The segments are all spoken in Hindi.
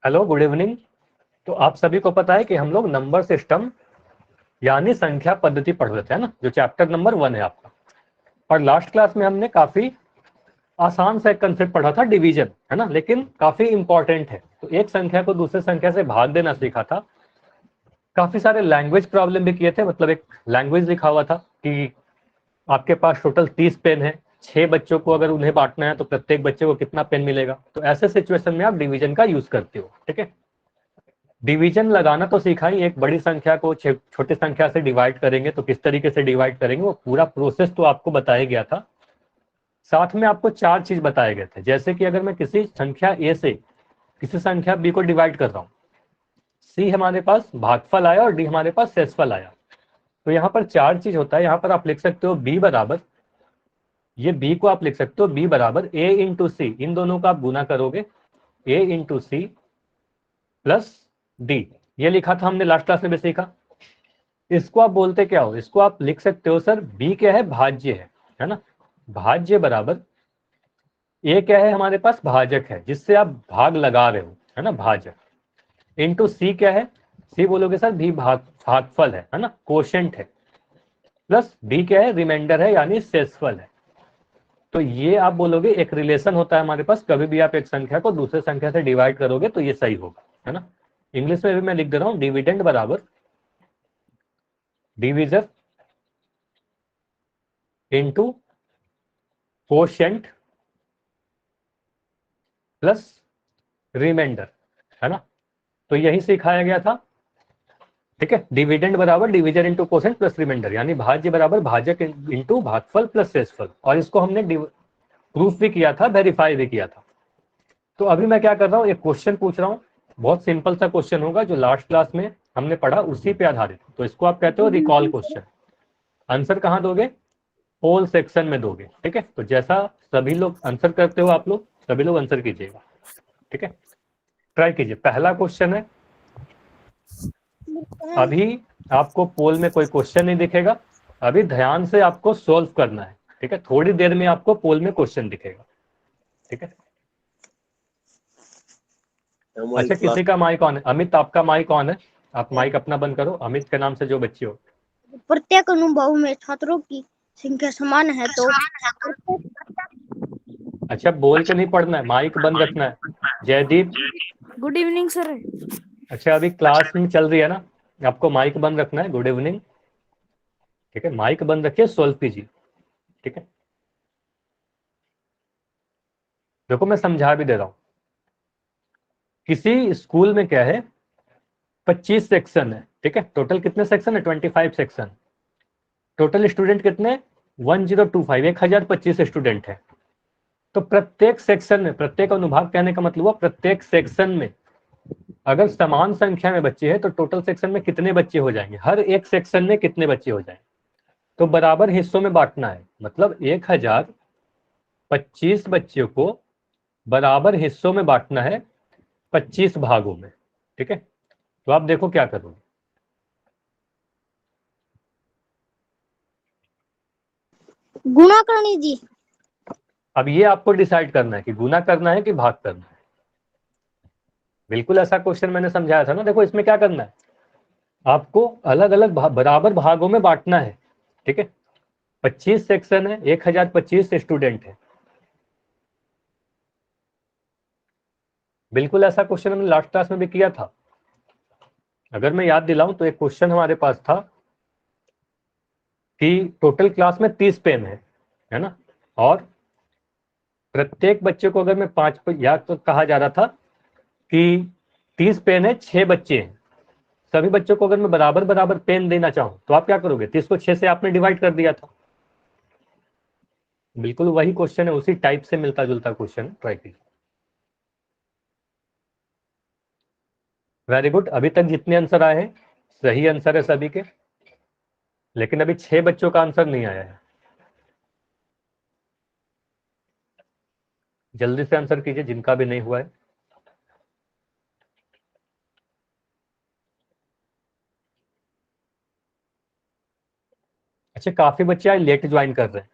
Hello, good evening. तो आप सभी को पता है कि हम लोग नंबर सिस्टम यानी संख्या पद्धति पढ़ रहे थे, है ना, जो चैप्टर नंबर 1 है आपका। और लास्ट क्लास में हमने काफी आसान सा एक कंसेप्ट पढ़ा था, डिवीजन, है ना, लेकिन काफी इंपॉर्टेंट है। तो एक संख्या को दूसरे संख्या से भाग देना सीखा था। काफी सारे लैंग्वेज प्रॉब्लम भी किए थे, मतलब एक लैंग्वेज लिखा हुआ था कि आपके पास टोटल 30 पेन है, 6 बच्चों को अगर उन्हें बांटना है तो प्रत्येक बच्चे को कितना पेन मिलेगा। तो ऐसे सिचुएशन में आप डिवीजन का यूज करते हो, ठीक है। डिवीजन लगाना तो सीखा ही, एक बड़ी संख्या को छोटी संख्या से डिवाइड करेंगे तो किस तरीके से डिवाइड करेंगे, वो पूरा प्रोसेस तो आपको बताया गया था। साथ में आपको 4 चीज बताए गए थे, जैसे कि अगर मैं किसी संख्या ए से किसी संख्या बी को डिवाइड कर रहा हूँ, सी हमारे पास भागफल आया और डी हमारे पास शेषफल आया। तो यहाँ पर 4 चीज होता है। यहाँ पर आप लिख सकते हो बी बराबर, ये बी को आप लिख सकते हो बी बराबर ए इंटू सी, इन दोनों का आप गुना करोगे, ए इंटू सी प्लस डी। ये लिखा था हमने लास्ट क्लास में भी सीखा। इसको आप बोलते क्या हो, इसको आप लिख सकते हो सर बी क्या है, भाज्य है ना। भाज्य बराबर ए क्या है, हमारे पास भाजक है जिससे आप भाग लगा रहे हो, है ना, भाजक। इंटू सी क्या है, सी बोलोगे सर भी भागफल है ना, कोशेंट है। प्लस डी क्या है, रिमाइंडर है यानी शेषफल है। तो ये आप बोलोगे एक रिलेशन होता है हमारे पास, कभी भी आप एक संख्या को दूसरे संख्या से डिवाइड करोगे तो ये सही होगा, है ना। इंग्लिश में भी मैं लिख दे रहा हूं, डिविडेंड बराबर division into quotient plus remainder, है ना। तो यही सिखाया गया था, ठीक है। डिविडेंड बराबर division into quotient plus remainder, यानी भाज्य बराबर भाजक इंटू भागफल प्लस शेषफल। और इसको हमने प्रूफ भी किया था, वेरीफाई भी किया था। तो अभी मैं क्या कर रहा हूँ, एक क्वेश्चन पूछ रहा हूँ, बहुत सिंपल सा क्वेश्चन होगा जो लास्ट क्लास में हमने पढ़ा उसी पे आधारित। तो इसको आप कहते हो रिकॉल क्वेश्चन। आंसर कहाँ दोगे, पोल सेक्शन में दोगे, ठीक है। तो जैसा सभी लोग आंसर करते हो, आप लोग सभी लोग आंसर कीजिएगा, ठीक है। ट्राई कीजिए। पहला क्वेश्चन है, अभी आपको पोल में कोई क्वेश्चन नहीं दिखेगा, अभी ध्यान से आपको सोल्व करना है, ठीक है। थोड़ी देर में आपको पोल में क्वेश्चन दिखेगा, ठीक है। अच्छा, किसी का माइक ऑन है? अमित, आपका माइक ऑन है, आप माइक अपना बंद करो। अमित के नाम से जो बच्चे हो, प्रत्येक अनुभव में छात्रों की संख्या समान है तो अच्छा बोल के नहीं पढ़ना है, माइक बंद रखना है। Jaydeep, good evening sir. अच्छा अभी क्लास में चल रही है ना, आपको माइक बंद रखना है। गुड इवनिंग, ठीक है। माइक बंद रखिए, सोल्व कीजिए, ठीक है। देखो मैं समझा भी दे रहा हूं। किसी स्कूल में क्या है, 25 सेक्शन है, ठीक है। टोटल कितने सेक्शन है, 25 सेक्शन। टोटल स्टूडेंट कितने, 1025, 1025 स्टूडेंट है। तो प्रत्येक सेक्शन में, प्रत्येक अनुभाग कहने का मतलब हुआ प्रत्येक सेक्शन में अगर समान संख्या में बच्चे हैं तो टोटल सेक्शन में कितने बच्चे हो जाएंगे, हर एक सेक्शन में कितने बच्चे हो जाएंगे। तो बराबर हिस्सों में बांटना है, मतलब 1025 बच्चों को बराबर हिस्सों में बांटना है 25 भागों में, ठीक है। तो आप देखो क्या करोगे। गुणा करनी जी। अब ये आपको डिसाइड करना है कि गुना करना है कि भाग करना है। बिल्कुल ऐसा क्वेश्चन मैंने समझाया था ना। देखो इसमें क्या करना है, आपको अलग अलग बराबर भागों में बांटना है, ठीक है। 25 सेक्शन है, 1025 स्टूडेंट है। बिल्कुल ऐसा क्वेश्चन हमने लास्ट क्लास में भी किया था। अगर मैं याद दिलाऊं तो एक क्वेश्चन हमारे पास था कि टोटल क्लास में 30 पेन है ना, और प्रत्येक बच्चे को अगर मैं 5 याद तो कहा जा रहा था कि 30 पेन है, 6 बच्चे हैं। सभी बच्चों को अगर मैं बराबर बराबर पेन देना चाहूं तो आप क्या करोगे, 30 को 6 से आपने डिवाइड कर दिया था। बिल्कुल वही क्वेश्चन है, उसी टाइप से मिलता जुलता क्वेश्चन है। ट्राई कीजिए। वेरी गुड, अभी तक जितने आंसर आए हैं सही आंसर है सभी के, लेकिन अभी 6 बच्चों का आंसर नहीं आया है। जल्दी से आंसर कीजिए जिनका भी नहीं हुआ है। अच्छा, काफी बच्चे आज लेट ज्वाइन कर रहे हैं।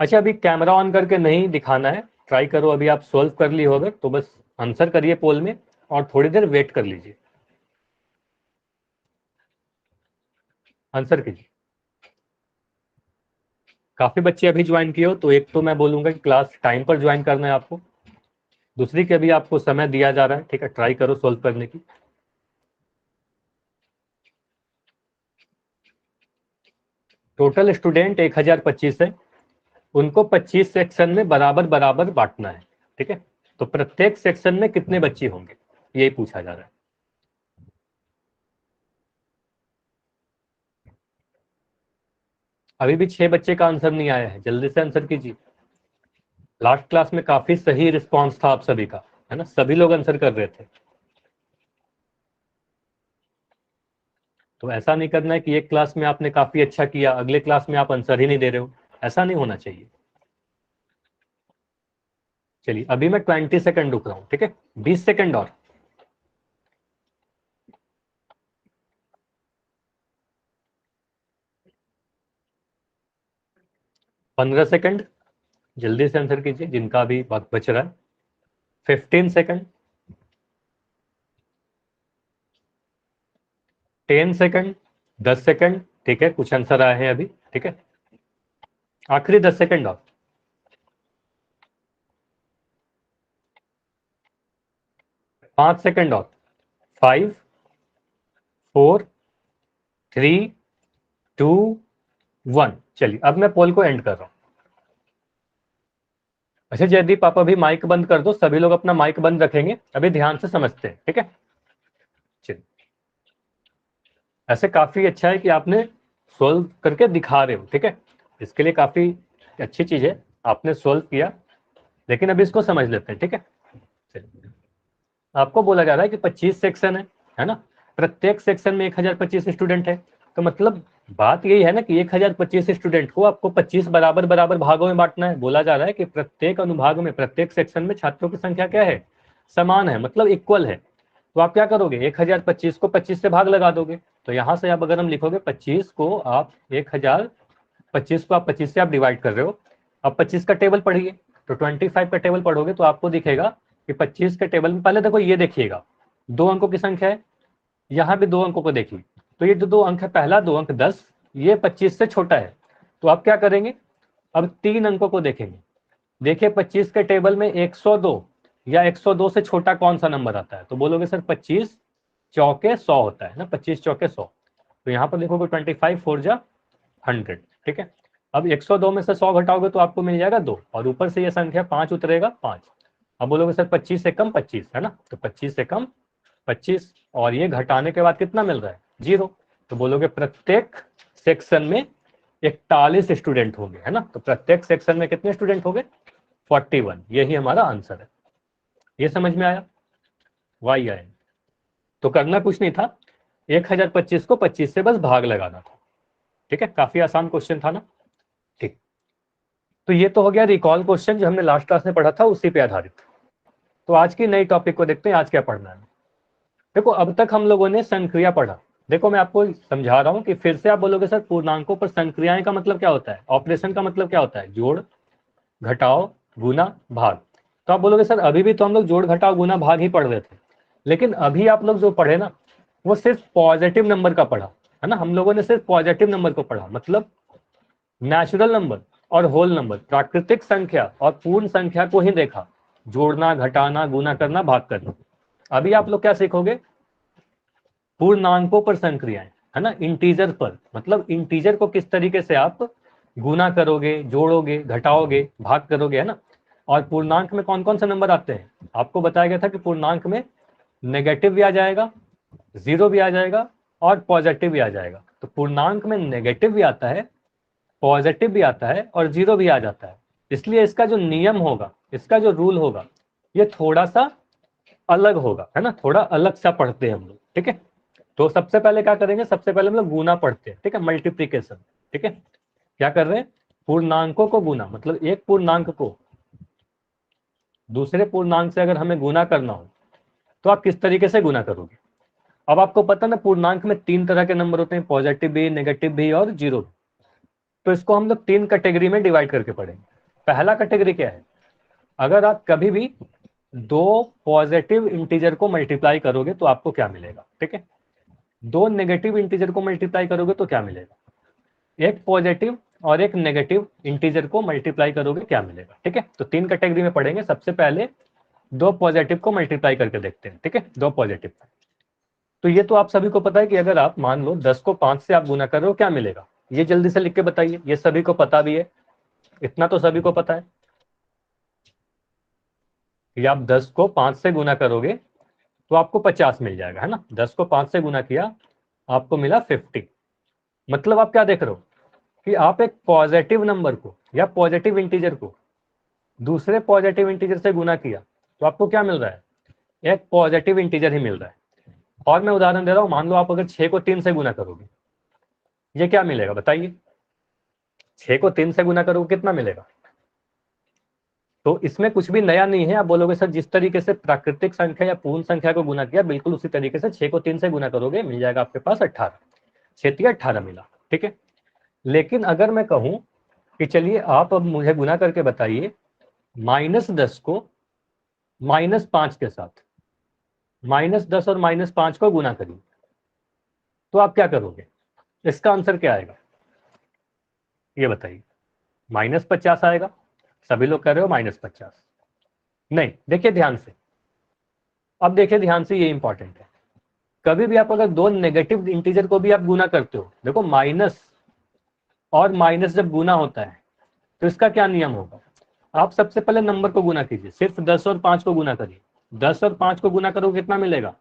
अच्छा, अभी कैमरा ऑन करके नहीं दिखाना है, ट्राई करो, अभी आप सॉल्व कर ली हो अगर तो बस आंसर करिए पोल में और थोड़ी देर वेट कर लीजिए, आंसर कीजिए। काफी बच्चे अभी ज्वाइन किए हो, तो एक तो मैं बोलूंगा कि क्लास टाइम पर ज्वाइन करना है आपको, दूसरी के अभी आपको समय दिया जा रहा है, ठीक है, ट्राई करो सॉल्व करने की। टोटल स्टूडेंट 1025 है, उनको 25 सेक्शन में बराबर बराबर बांटना है, ठीक है। तो प्रत्येक सेक्शन में कितने बच्चे होंगे यही पूछा जा रहा है। अभी भी 6 बच्चे का आंसर नहीं आया है, जल्दी से आंसर कीजिए। लास्ट क्लास में काफी सही रिस्पांस था आप सभी का, है ना, सभी लोग आंसर कर रहे थे। तो ऐसा नहीं करना है कि एक क्लास में आपने काफी अच्छा किया, अगले क्लास में आप आंसर ही नहीं दे रहे हो, ऐसा नहीं होना चाहिए। चलिए अभी मैं 20 सेकंड रुक रहा हूं, ठीक है, 20 सेकंड और। 15 सेकंड, जल्दी से आंसर कीजिए जिनका अभी वक्त बच रहा है। 15 सेकंड, 10 सेकंड, 10 सेकंड, ठीक है, कुछ आंसर आए हैं अभी, ठीक है, आखिरी 10 सेकंड और। 5 सेकंड और। 5, 4, 3, 2, 1। चलिए अब मैं पोल को एंड कर रहा हूं। अच्छा जयदीप आप अभी माइक बंद कर दो, सभी लोग अपना माइक बंद रखेंगे, अभी ध्यान से समझते हैं, ठीक है। चलिए ऐसे काफी अच्छा है कि आपने सोल्व करके दिखा रहे हो, ठीक है, इसके लिए काफी अच्छी चीज है, आपने सोल्व किया। लेकिन अभी इसको समझ लेते हैं, ठीक है। चलिए आपको बोला जा रहा है कि 25 सेक्शन है ना, प्रत्येक सेक्शन में 1025 स्टूडेंट है, तो मतलब बात यही है ना कि 1025 स्टूडेंट को आपको 25 बराबर बराबर भागों में बांटना है। बोला जा रहा है कि प्रत्येक अनुभाग में प्रत्येक सेक्शन में छात्रों की संख्या क्या है, समान है, मतलब इक्वल है। तो आप क्या करोगे, 1025 को 25 से भाग लगा दोगे। तो यहां से आप अगर हम लिखोगे 25 को आप 1025 को आप 25 से आप डिवाइड कर रहे हो। अब 25 का टेबल पढ़िए, तो 25 का टेबल पढ़ोगे तो आपको दिखेगा कि 25 के टेबल में पहले देखो ये देखिएगा 2 अंकों की संख्या है, यहाँ भी 2 अंकों को देखिए, तो ये जो 2 अंक है, पहला 2 अंक 10, ये 25 से छोटा है। तो आप क्या करेंगे, अब 3 अंकों को देखेंगे। देखिए 25 के टेबल में 102 या 102 से छोटा कौन सा नंबर आता है, तो बोलोगे सर 25 चौके 100 होता है ना, 25 चौके 100। तो यहाँ पर लिखोगे 25 4 जा 100, ठीक है। अब 102 में से 100 घटाओगे तो आपको मिल जाएगा 2, और ऊपर से ये संख्या 5 उतरेगा 5। अब बोलोगे सर 25 से कम 25 है ना, तो 25 से कम 25, और ये घटाने के बाद कितना मिल रहा है 0। तो बोलोगे प्रत्येक सेक्शन में 41 स्टूडेंट होंगे, है ना, तो प्रत्येक सेक्शन में कितने स्टूडेंट होंगे 41, यही हमारा आंसर है। ये समझ में आया, वाई आए। तो करना कुछ नहीं था, 1025 को 25 से बस भाग लगाना था, ठीक है, काफी आसान क्वेश्चन था ना, ठीक। तो ये तो हो गया रिकॉल क्वेश्चन जो हमने लास्ट क्लास में पढ़ा था उसी पे आधारित। तो आज की नई टॉपिक को देखते हैं, आज क्या पढ़ना है। देखो अब तक हम लोगों ने संक्रिया पढ़ा, देखो मैं आपको समझा रहा हूं कि फिर से आप बोलोगे सर पूर्णांकों पर संक्रियाएं का मतलब क्या होता है, ऑपरेशन का मतलब क्या होता है, जोड़ घटाओ गुना भाग। तो आप बोलोगे सर अभी भी तो हम लोग जोड़ घटाओ गुना भाग ही पढ़ रहे थे, लेकिन अभी आप लोग जो पढ़े ना वो सिर्फ पॉजिटिव नंबर का पढ़ा, है ना, हम लोगों ने सिर्फ पॉजिटिव नंबर को पढ़ा, मतलब नेचुरल नंबर और होल नंबर, प्राकृतिक संख्या और पूर्ण संख्या को ही देखा, जोड़ना घटाना गुना करना भाग करना। अभी आप लोग क्या सीखोगे, पूर्णांकों पर संक्रियाएं, है ना, इंटीजर पर, मतलब इंटीजर को किस तरीके से आप गुना करोगे, जोड़ोगे, घटाओगे, भाग करोगे, है ना। और पूर्णांक में कौन कौन से नंबर आते हैं, आपको बताया गया था कि पूर्णांक में नेगेटिव भी आ जाएगा, जीरो भी आ जाएगा और पॉजिटिव भी आ जाएगा। तो पूर्णांक में नेगेटिव भी आता है, पॉजिटिव भी आता है और जीरो भी आ जाता है। इसलिए इसका जो नियम होगा, इसका जो रूल होगा, ये थोड़ा सा अलग होगा, है ना, थोड़ा अलग सा पढ़ते हैं हम लोग, ठीक है। तो सबसे पहले क्या करेंगे, सबसे पहले हम लोग गुना पढ़ते हैं, ठीक है, मल्टीप्लीकेशन, ठीक है। क्या कर रहे हैं, पूर्णांकों को गुना, मतलब एक पूर्णांक को दूसरे पूर्णांक से अगर हमें गुना करना हो तो आप किस तरीके से गुना करोगे। अब आपको पता ना पूर्णांक में 3 तरह के नंबर होते हैं, पॉजिटिव भी, नेगेटिव भी और जीरो भी। तो इसको हम लोग 3 कैटेगरी में डिवाइड करके पढ़ेंगे। पहला कैटेगरी क्या है, अगर आप कभी भी दो पॉजिटिव इंटीजर को मल्टीप्लाई करोगे तो आपको क्या मिलेगा, ठीक है। दो नेगेटिव इंटीजर को मल्टीप्लाई करोगे तो क्या मिलेगा, एक पॉजिटिव और एक नेगेटिव इंटीजर को मल्टीप्लाई करोगे क्या मिलेगा, ठीक है। तो 3 कैटेगरी में पढ़ेंगे। सबसे पहले दो पॉजिटिव को मल्टीप्लाई करके देखते हैं, ठीक है, दो पॉजिटिव। तो ये तो आप सभी को पता है कि अगर आप मान लो 10 को 5 से आप गुना कर रहे हो क्या मिलेगा, ये जल्दी से लिख के बताइए, ये सभी को पता भी है, इतना तो सभी को पता है कि आप 10 को 5 से गुना करोगे तो आपको 50 मिल जाएगा, है ना। 10 को 5 से गुना किया, आपको मिला 50। मतलब आप क्या देख रहे हो कि आप एक पॉजिटिव नंबर को या पॉजिटिव इंटीजर को दूसरे पॉजिटिव इंटीजर से गुना किया तो आपको क्या मिल रहा है, एक पॉजिटिव इंटीजर ही मिल रहा है। और मैं उदाहरण दे रहा हूं, मान लो आप अगर 6 को 3 से गुना करोगे, ये क्या मिलेगा बताइए, 6 को 3 से गुना करोगे कितना मिलेगा। तो इसमें कुछ भी नया नहीं है। आप बोलोगे सर जिस तरीके से प्राकृतिक संख्या या पूर्ण संख्या को गुना किया, बिल्कुल उसी तरीके से 6 को 3 से गुना करोगे, मिल जाएगा आपके पास 18। 6 18 मिला, ठीक है। लेकिन अगर मैं कहूं कि चलिए आप अब मुझे गुना करके बताइए -10 को -5 के साथ, -10 और -5 को गुना करिए, तो आप क्या करोगे, इसका आंसर क्या आएगा ये बताइए। -50 आएगा। सभी लोग कह रहे हो -50। नहीं, देखिए ध्यान से, अब देखिए ध्यान से, ये इंपॉर्टेंट है। कभी भी आप अगर दो नेगेटिव इंटीजर को भी आप गुना करते हो, देखो माइनस और माइनस जब गुना होता है तो इसका क्या नियम होगा, आप सबसे पहले नंबर को गुना कीजिए, सिर्फ 10 और 5 को गुना करिए। 10 और 5 को गुना करोगे कितना मिलेगा,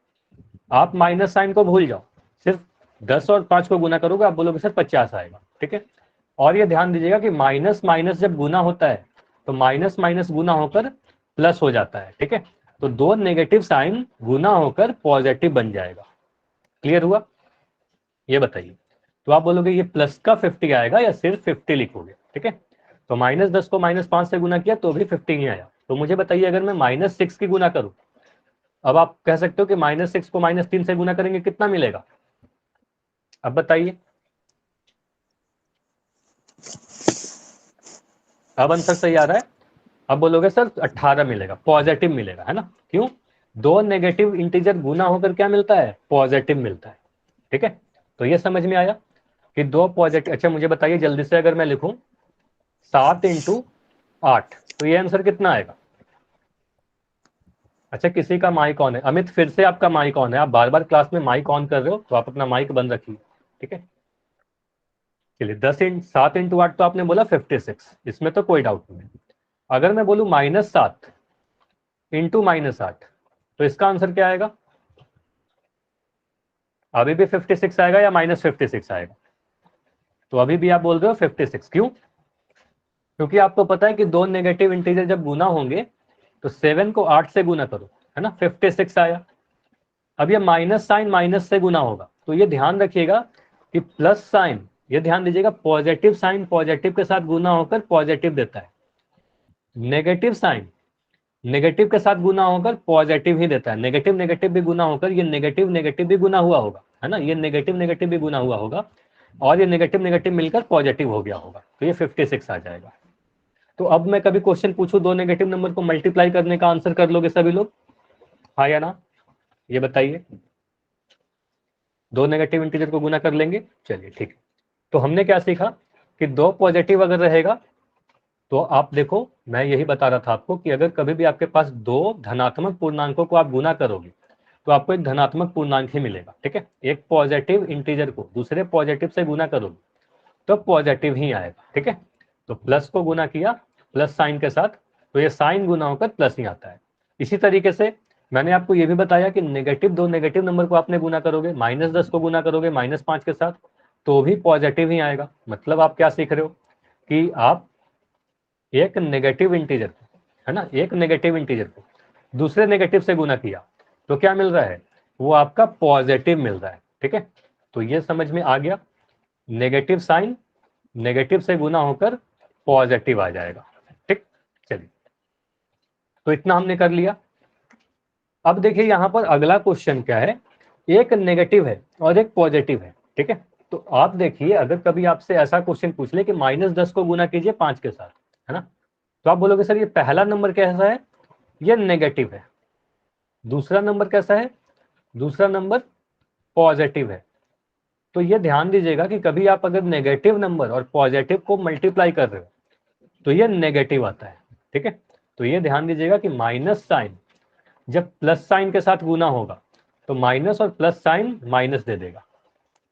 आप माइनस साइन को भूल जाओ, सिर्फ 10 और 5 को गुना करोगे, आप बोलोगे सर 50 आएगा, ठीक है। और ये ध्यान दीजिएगा कि माइनस माइनस जब गुना होता है तो माइनस माइनस गुना होकर प्लस हो जाता है, ठीक है। तो दो नेगेटिव साइन गुना होकर पॉजिटिव बन जाएगा। क्लियर हुआ, ये बताइए। तो आप बोलोगे ये प्लस का 50 आएगा या सिर्फ 50 लिखोगे, ठीक है। तो -10 को -5 से गुना किया तो भी 50 ही आया। तो मुझे बताइए अगर मैं -6 की गुना करूं, अब आप कह सकते हो कि -6 को -3 से गुना करेंगे कितना मिलेगा, अब बताइए। अब आंसर सही आ रहा है। अब बोलोगे सर 18 मिलेगा, पॉजिटिव मिलेगा, है ना। क्यों, दो नेगेटिव इंटीजर गुना होकर क्या मिलता है, पॉजिटिव मिलता है, ठीक है। तो ये समझ में आया कि दो पॉजिटिव। अच्छा मुझे बताइए जल्दी से, अगर मैं लिखूं 7 × 8 तो ये आंसर कितना आएगा। अच्छा किसी का माइक ऑन है, अमित फिर से आपका माइक ऑन है, आप बार बार क्लास में माइक ऑन कर रहे हो, तो आप अपना माइक बंद रखिए, ठीक है। चलिए 7 × 8 तो आपने बोला 56, इसमें तो कोई डाउट नहीं है। अगर मैं बोलूं -7 × -8 तो इसका आंसर क्या आएगा, अभी भी 56 आएगा या -56 आएगा। तो अभी भी आप बोल रहे हो 56, क्यों, क्योंकि आपको पता है कि दो नेगेटिव इंटीजर जब गुना होंगे तो 7 को 8 से गुना करो, है ना, 56 आया। अब ये माइनस साइन माइनस से गुना होगा, तो ये ध्यान रखिएगा कि प्लस साइन, ये ध्यान दीजिएगा, पॉजिटिव साइन पॉजिटिव के साथ गुना होकर पॉजिटिव देता है, नेगेटिव साइन नेगेटिव के साथ गुना होकर पॉजिटिव ही देता है। नेगेटिव नेगेटिव भी गुना होकर ये नेगेटिव नेगेटिव भी गुना हुआ होगा, है ना, ये नेगेटिव नेगेटिव भी गुना हुआ होगा और ये नेगेटिव नेगेटिव मिलकर पॉजिटिव हो गया होगा, तो ये 56 आ जाएगा। तो अब मैं कभी क्वेश्चन पूछूं दो नेगेटिव नंबर को मल्टीप्लाई करने का, आंसर कर लोगे सभी लोग, हाँ या ना, ये बताइए। दो नेगेटिव इंटीजर को गुना कर लेंगे, चलिए ठीक है। तो हमने क्या सीखा कि दो पॉजिटिव अगर रहेगा तो आप देखो, मैं यही बता रहा था आपको कि अगर कभी भी आपके पास दो धनात्मक पूर्णांकों को आप गुना करोगे तो आपको एक धनात्मक पूर्णांक ही मिलेगा, ठीक है। एक पॉजिटिव इंटीजर को दूसरे पॉजिटिव से गुना करोगे तो पॉजिटिव ही आएगा, ठीक है। तो प्लस को गुना किया प्लस साइन के साथ, तो ये साइन गुना होकर प्लस ही आता है। इसी तरीके से मैंने आपको ये भी बताया कि दो नेगेटिव नंबर को आपने गुना करोगे, -10 को गुना करोगे -5 के साथ तो भी पॉजिटिव ही आएगा। मतलब आप क्या सीख रहे हो कि आप एक नेगेटिव इंटीजर को, है ना, एक नेगेटिव इंटीजर को दूसरे नेगेटिव से गुना किया तो क्या मिल रहा है, वो आपका पॉजिटिव मिल रहा है, ठीक है। तो ये समझ में आ गया, नेगेटिव साइन नेगेटिव से गुना होकर पॉजिटिव आ जाएगा, ठीक। चलिए, तो इतना हमने कर लिया। अब देखिए यहां पर अगला क्वेश्चन क्या है, एक नेगेटिव है और एक पॉजिटिव है, ठीक है। तो आप देखिए अगर कभी आपसे ऐसा क्वेश्चन पूछ ले कि -10 को गुना कीजिए 5 के साथ, है ना, तो आप बोलोगे सर ये पहला नंबर कैसा है, ये नेगेटिव है। दूसरा नंबर कैसा है, दूसरा नंबर पॉजिटिव है। तो ये ध्यान दीजिएगा कि कभी आप अगर नेगेटिव नंबर और पॉजिटिव को मल्टीप्लाई कर रहे हो तो ये नेगेटिव आता है, ठीक है। तो ये ध्यान दीजिएगा कि माइनस साइन जब प्लस साइन के साथ गुना होगा तो माइनस और प्लस साइन माइनस दे देगा,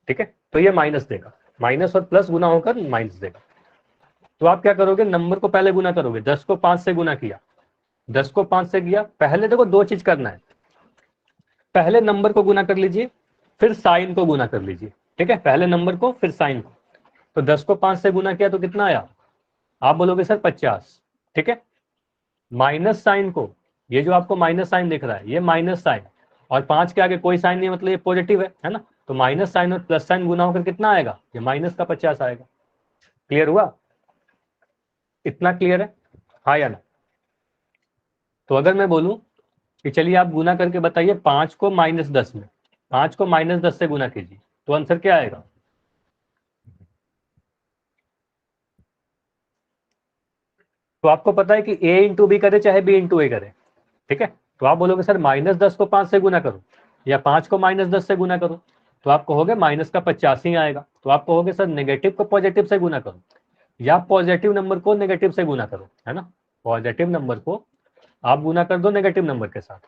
ठीक है। तो ये माइनस देगा, माइनस और प्लस गुना होकर माइनस देगा। तो आप क्या करोगे, नंबर को पहले गुना करोगे। 10 को 5 से गुना किया, 10 को 5 से किया, पहले देखो दो चीज करना है, पहले नंबर को गुना कर लीजिए फिर साइन को गुना कर लीजिए, ठीक है। पहले नंबर को फिर साइन को। तो 10 को 5 से गुना किया तो कितना आया, आप बोलोगे सर 50, ठीक है। माइनस साइन को, ये जो आपको माइनस साइन दिख रहा है ये माइनस साइन, और 5 के आगे कोई साइन नहीं मतलब ये पॉजिटिव है ना। तो माइनस साइन और प्लस साइन गुना होकर कितना आएगा, ये माइनस का 50 आएगा। क्लियर हुआ, इतना क्लियर है, हाँ या ना। तो अगर मैं बोलूं कि चलिए आप गुना करके बताइए 5 को -10 में, 5 को -10 से गुना कीजिए, तो आंसर क्या आएगा। तो आपको पता है कि a इंटू बी करे चाहे b इंटू ए करे, ठीक है। तो आप बोलोगे सर -10 को 5 से गुना करो या 5 को -10 से गुना करो, तो आप कहोगे माइनस का 50 ही आएगा। तो आप कहोगे सर नेगेटिव को पॉजिटिव से गुना करो या पॉजिटिव नंबर को नेगेटिव से गुना करो, है ना। पॉजिटिव नंबर को आप गुना कर दो नेगेटिव नंबर के साथ,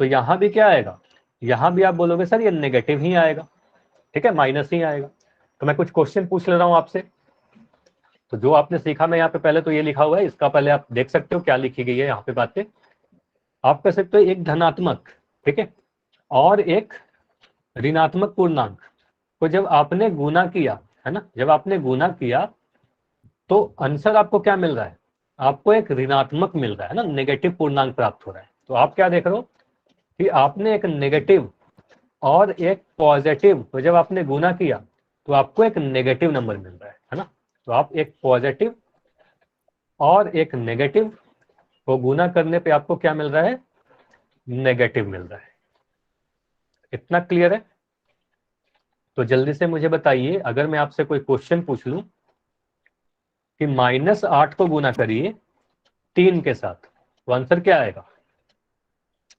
तो यहां भी क्या आएगा, यहां भी आप बोलोगे सर ये नेगेटिव ही आएगा, ठीक है, माइनस ही आएगा। तो मैं कुछ क्वेश्चन पूछ ले रहा हूं आपसे। तो जो आपने सीखा मैं यहाँ पे पहले तो ये लिखा हुआ है, इसका पहले आप देख सकते हो क्या लिखी गई है यहाँ पे बातें। आप कह सकते हो एक धनात्मक, ठीक है, और एक ऋणात्मक पूर्णांक को जब आपने गुना किया, है ना, जब आपने गुना किया तो आंसर आपको क्या मिल रहा है, आपको एक ऋणात्मक मिल रहा है ना, नेगेटिव पूर्णांक प्राप्त हो रहा है। तो आप क्या देख रहे हो कि आपने एक नेगेटिव और एक पॉजिटिव को जब आपने गुना किया तो आपको एक नेगेटिव नंबर मिल रहा है ना। तो आप एक पॉजिटिव और एक नेगेटिव को गुना करने पे आपको क्या मिल रहा है, नेगेटिव मिल रहा है। इतना क्लियर है। तो जल्दी से मुझे बताइए, अगर मैं आपसे कोई क्वेश्चन पूछ लूं कि -8 को गुना करिए 3 के साथ, तो आंसर क्या आएगा।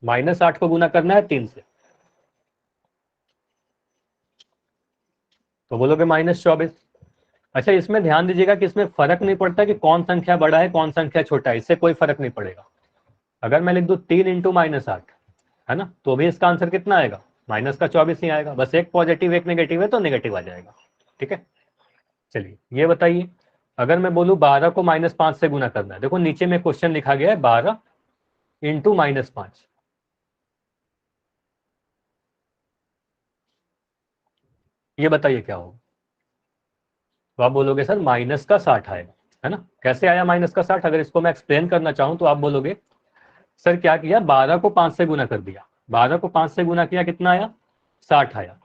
-8 को गुना करना है 3 से, तो बोलोगे -24। अच्छा, इसमें ध्यान दीजिएगा कि इसमें फर्क नहीं पड़ता कि कौन संख्या बड़ा है कौन संख्या छोटा है, इससे कोई फर्क नहीं पड़ेगा। अगर मैं लिख दूं 3 × -8, है ना, तो भी इसका आंसर कितना आएगा, -24 ही आएगा। बस एक पॉजिटिव एक नेगेटिव है तो नेगेटिव आ जाएगा, ठीक है। चलिए ये बताइए, अगर मैं बोलूं 12 को -5 से गुना करना है, देखो नीचे में क्वेश्चन लिखा गया है 12 × -5, ये बताइए क्या होगा। तो आप बोलोगे सर -60 आएगा, है ना। कैसे आया -60, अगर इसको मैं एक्सप्लेन करना चाहूं तो आप बोलोगे सर क्या किया, 12 को 5 से गुना कर दिया, 12 को 5 से गुना किया कितना आया, 60 आया।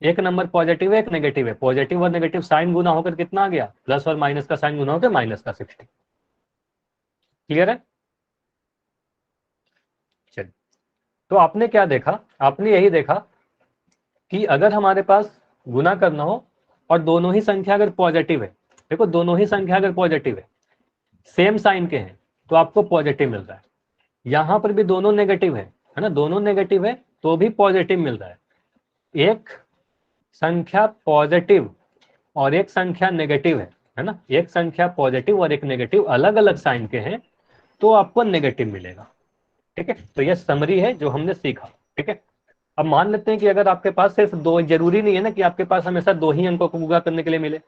एक नंबर पॉजिटिव है एक नेगेटिव है, पॉजिटिव और नेगेटिव साइन गुना होकर कितना आ गया, प्लस और माइनस का साइन गुना होकर -60। क्लियर है। चलिए, तो आपने क्या देखा, आपने यही देखा कि अगर हमारे पास गुना करना हो और दोनों ही संख्या अगर पॉजिटिव है, देखो दोनों ही संख्या अगर पॉजिटिव है, सेम साइन के हैं, तो आपको पॉजिटिव मिल रहा है। यहां पर भी दोनों नेगेटिव है ना, दोनों नेगेटिव है तो भी पॉजिटिव मिल रहा है। एक संख्या पॉजिटिव और एक संख्या नेगेटिव है ना, एक संख्या पॉजिटिव और एक नेगेटिव अलग अलग साइन के हैं तो आपको नेगेटिव मिलेगा, ठीक है। तो यह समरी है जो हमने सीखा, ठीक है। अब मान लेते हैं कि अगर आपके पास सिर्फ दो, जरूरी नहीं है ना कि आपके पास हमेशा दो ही अंकों को गुना करने के लिए मिले,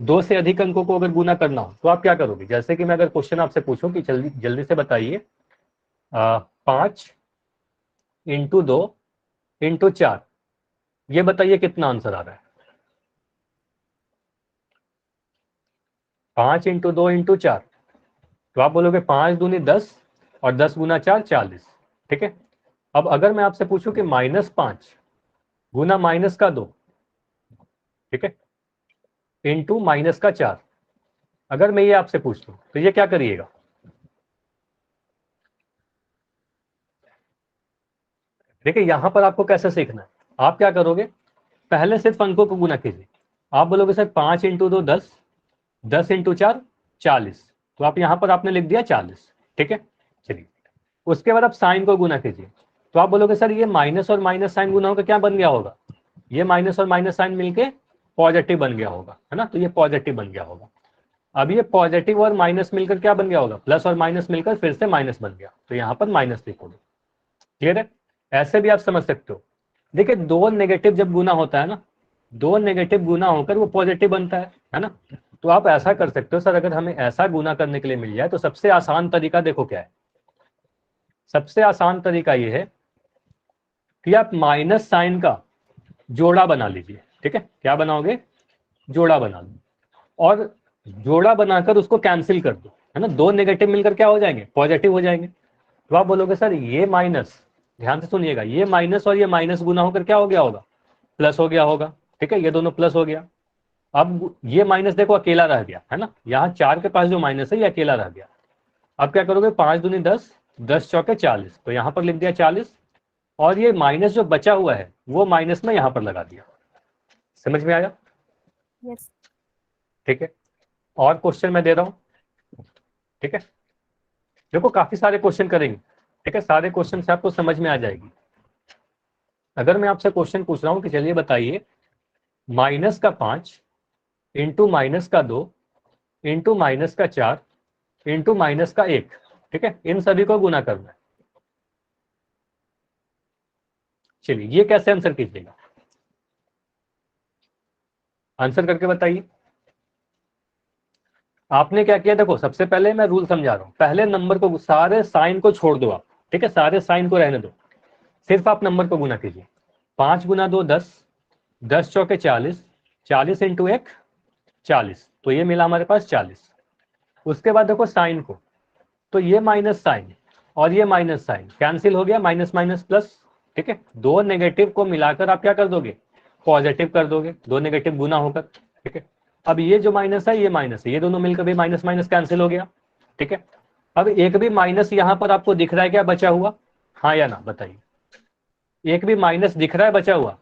दो से अधिक अंकों को अगर गुना करना हो तो आप क्या करोगे। जैसे कि मैं अगर क्वेश्चन आपसे पूछूं कि जल्दी जल्दी से बताइए 5 × 2 × 4, ये बताइए कितना आंसर आ रहा है। 5 × 2 × 4, तो आप बोलोगे 5 दूनी 10 और 10 × 4 40, ठीक है। अब अगर मैं आपसे पूछूं कि -5 गुना -2, ठीक है, इंटू -4, अगर मैं ये आपसे पूछ लूं तो ये क्या करिएगा। देखिए यहां पर आपको कैसे सीखना है, आप क्या करोगे, पहले सिर्फ अंकों को गुना कीजिए। आप बोलोगे सर 5 × 2 10, 10 × 4 40, तो आप यहाँ पर आपने लिख दिया 40, ठीक है। चलिए उसके बाद आप साइन को गुना कीजिए, तो आप बोलोगे सर ये माइनस और माइनस साइन गुना होकर क्या बन गया होगा, ये माइनस और माइनस साइन मिलके पॉजिटिव बन गया होगा, है ना, तो ये पॉजिटिव बन गया होगा। अब ये पॉजिटिव और माइनस मिलकर क्या बन गया होगा, प्लस और माइनस मिलकर फिर से माइनस बन गया, तो यहाँ पर माइनस लिखोगे। क्लियर है, ऐसे भी आप समझ सकते हो। देखिए दो नेगेटिव जब गुना होता है ना, दो नेगेटिव गुना होकर वो पॉजिटिव बनता है ना। तो आप ऐसा कर सकते हो सर, अगर हमें ऐसा गुना करने के लिए मिल जाए तो सबसे आसान तरीका देखो क्या है, सबसे आसान तरीका ये है कि आप माइनस साइन का जोड़ा बना लीजिए, ठीक है। क्या बनाओगे, जोड़ा बना लो, और जोड़ा बनाकर उसको कैंसिल कर दो, है ना, दो नेगेटिव मिलकर क्या हो जाएंगे, पॉजिटिव हो जाएंगे। तो आप बोलोगे सर ये माइनस, ध्यान से सुनिएगा, ये माइनस और ये माइनस गुना होकर क्या हो गया होगा, प्लस हो गया होगा, ठीक है, ये दोनों प्लस हो गया। अब ये माइनस देखो अकेला रह गया, है ना, यहाँ 4 के पास जो माइनस है ये अकेला रह गया। अब क्या करोगे, 5 दूनी 10, 10 चौके 40, तो यहाँ पर लिख दिया 40, और ये माइनस जो बचा हुआ है वो माइनस में यहाँ पर लगा दिया। समझ में आया? यस। ठीक है, और क्वेश्चन मैं दे रहा हूँ, ठीक है। देखो काफी सारे क्वेश्चन करेंगे, ठीक है, सारे क्वेश्चन से आपको समझ में आ जाएगी। अगर मैं आपसे क्वेश्चन पूछ रहा हूँ कि चलिए बताइए माइनस का 5 इंटू माइनस का 2 इंटू माइनस का 4 इंटू माइनस का 1, ठीक है, इन सभी को गुना करना है। चलिए ये कैसे आंसर कीजिएगा, आंसर करके बताइए। आपने क्या किया, देखो सबसे पहले मैं रूल समझा रहा हूं, पहले नंबर को, सारे साइन को छोड़ दो आप, ठीक है, सारे साइन को रहने दो, सिर्फ आप नंबर को गुना कीजिए। 5 गुना 2 10, 10 चौके 40, 40 इंटू 1 40, तो ये मिला हमारे पास 40। उसके बाद देखो साइन को, तो ये माइनस साइन और ये माइनस साइन कैंसिल हो गया, माइनस माइनस प्लस, ठीक है, दो नेगेटिव को मिलाकर आप क्या कर दोगे, पॉजिटिव कर दोगे, दो नेगेटिव गुना होकर, ठीक है। अब ये जो माइनस है ये माइनस है, ये दोनों मिलकर भी माइनस माइनस कैंसिल हो गया, ठीक है। अब एक भी माइनस यहाँ पर आपको दिख रहा है क्या बचा हुआ, हाँ या ना बताइए, एक भी माइनस दिख रहा है बचा हुआ?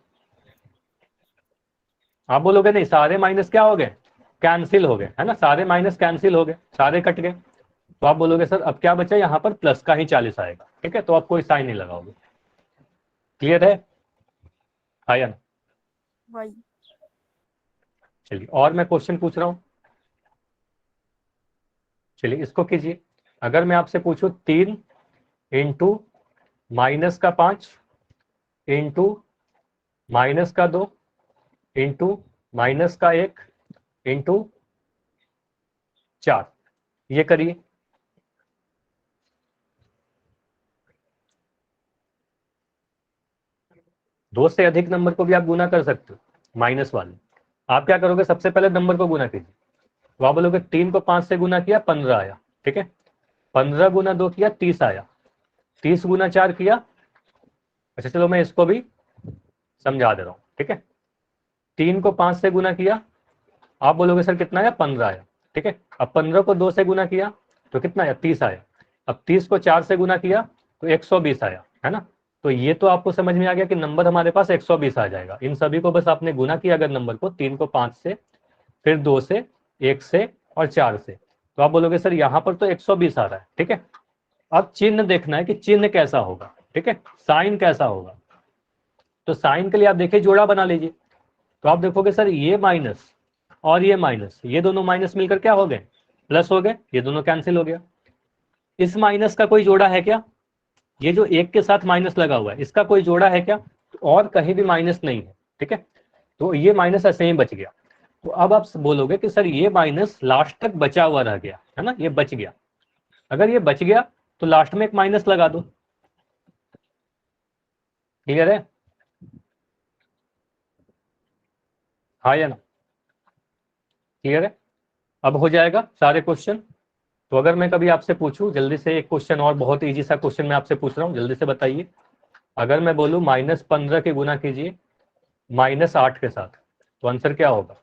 आप बोलोगे नहीं, सारे माइनस क्या हो गए, कैंसिल हो गए, है ना, सारे माइनस कैंसिल हो गए, सारे कट गए। तो आप बोलोगे सर अब क्या बचा, यहाँ पर प्लस का ही 40 आएगा, ठीक है, तो आप कोई साइन नहीं लगाओगे। क्लियर है, हाँ या ना? वही। चलिए और मैं क्वेश्चन पूछ रहा हूँ, चलिए इसको कीजिए। अगर मैं आपसे पूछूं 3 इंटू माइनस का 5 इंटू माइनस का 2 इंटू माइनस का 1 इंटू 4, ये करिए। दो से अधिक नंबर को भी आप गुना कर सकते हो, माइनस वाले। आप क्या करोगे, सबसे पहले नंबर को गुना कीजिए, तो आप बोलोगे 3 को 5 से गुना किया 15 आया, ठीक है, 15 गुना 2 किया 30 आया, 30 गुना 4 किया, अच्छा चलो मैं इसको भी समझा दे रहा हूँ, ठीक है। 3 को 5 से गुना किया, आप बोलोगे सर कितना आया, 15 आया, ठीक है। अब 15 को 2 से गुना किया तो कितना आया, 30 आया। अब 30 को 4 से गुना किया तो 120 आया, है ना। तो ये तो आपको समझ में आ गया कि नंबर हमारे पास 120 आ जाएगा। इन सभी को बस आपने गुना किया अगर नंबर को, 3 को 5 से, फिर 2 से, 1 से और 4 से, तो आप बोलोगे सर यहाँ पर तो 120 आ रहा है, ठीक है। अब चिन्ह देखना है कि चिन्ह कैसा होगा, ठीक है, साइन कैसा होगा। तो साइन के लिए आप देखिए जोड़ा बना लीजिए, तो आप देखोगे सर ये माइनस और ये माइनस, ये दोनों माइनस मिलकर क्या हो गए, प्लस हो गए, ये दोनों कैंसिल हो गया। इस माइनस का कोई जोड़ा है क्या, ये जो एक के साथ माइनस लगा हुआ है इसका कोई जोड़ा है क्या, तो और कहीं भी माइनस नहीं है, ठीक है, तो ये माइनस ऐसे ही बच गया। तो अब आप बोलोगे कि सर ये माइनस लास्ट तक बचा हुआ रह गया, है ना, ये बच गया। अगर ये बच गया तो लास्ट में एक माइनस लगा दो। क्लियर है, हाँ या ना? क्लियर है, अब हो जाएगा सारे क्वेश्चन। तो अगर मैं कभी आपसे पूछूं जल्दी से एक क्वेश्चन, और बहुत इजी सा क्वेश्चन मैं आपसे पूछ रहा हूं, जल्दी से बताइए। अगर मैं बोलूं -15 की गुना कीजिए -8 के साथ, तो आंसर क्या होगा?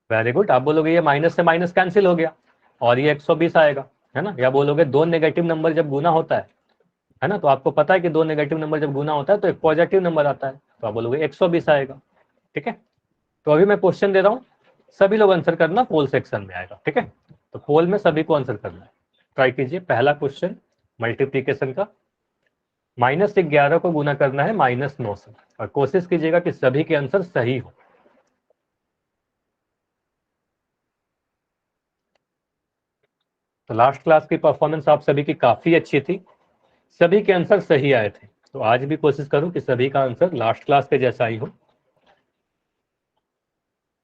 वेरी गुड, आप बोलोगे ये माइनस से माइनस कैंसिल हो गया और ये 120 आएगा, है ना। या बोलोगे दो नेगेटिव नंबर जब गुना होता है है ना। तो आपको पता है कि दो नेगेटिव नंबर जब गुना होता है तो एक पॉजिटिव नंबर आता है, तो आप बोलोगे 120 आएगा। ठीक है, तो अभी मैं क्वेश्चन दे रहा हूँ, सभी लोग आंसर करना, पोल सेक्शन में आएगा। ठीक है, तो पोल में सभी को आंसर करना है। ट्राई कीजिए। पहला क्वेश्चन मल्टीप्लीकेशन का, -11 को गुना करना है -9 से, और कोशिश कीजिएगा कि सभी के आंसर सही हो। तो लास्ट क्लास की परफॉर्मेंस आप सभी की काफी अच्छी थी, सभी के आंसर सही आए थे। तो आज भी कोशिश करूं कि सभी का आंसर लास्ट क्लास के जैसा ही हो।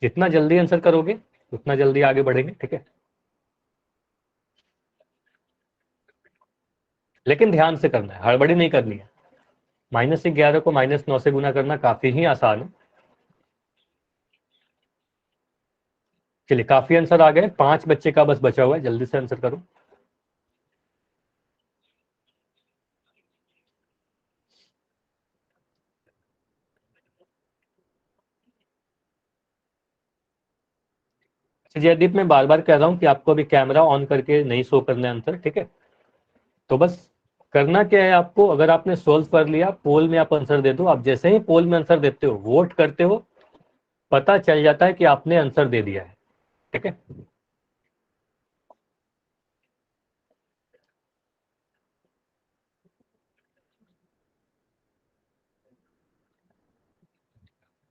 जितना जल्दी आंसर करोगे उतना जल्दी आगे बढ़ेंगे। ठीक है, लेकिन ध्यान से करना है, हड़बड़ी नहीं करनी है। -11 को -9 से गुना करना काफी ही आसान है। चलिए, काफी आंसर आ गए, 5 बच्चे का बस बचा हुआ है, जल्दी से आंसर करो। जयदीप, मैं बार बार कह रहा हूं कि आपको अभी कैमरा ऑन करके नहीं शो करना है आंसर। ठीक है, तो बस करना क्या है आपको, अगर आपने सोल्व कर लिया, पोल में आप आंसर दे दो। आप जैसे ही पोल में आंसर देते हो, वोट करते हो, पता चल जाता है कि आपने आंसर दे दिया है। ठीक है,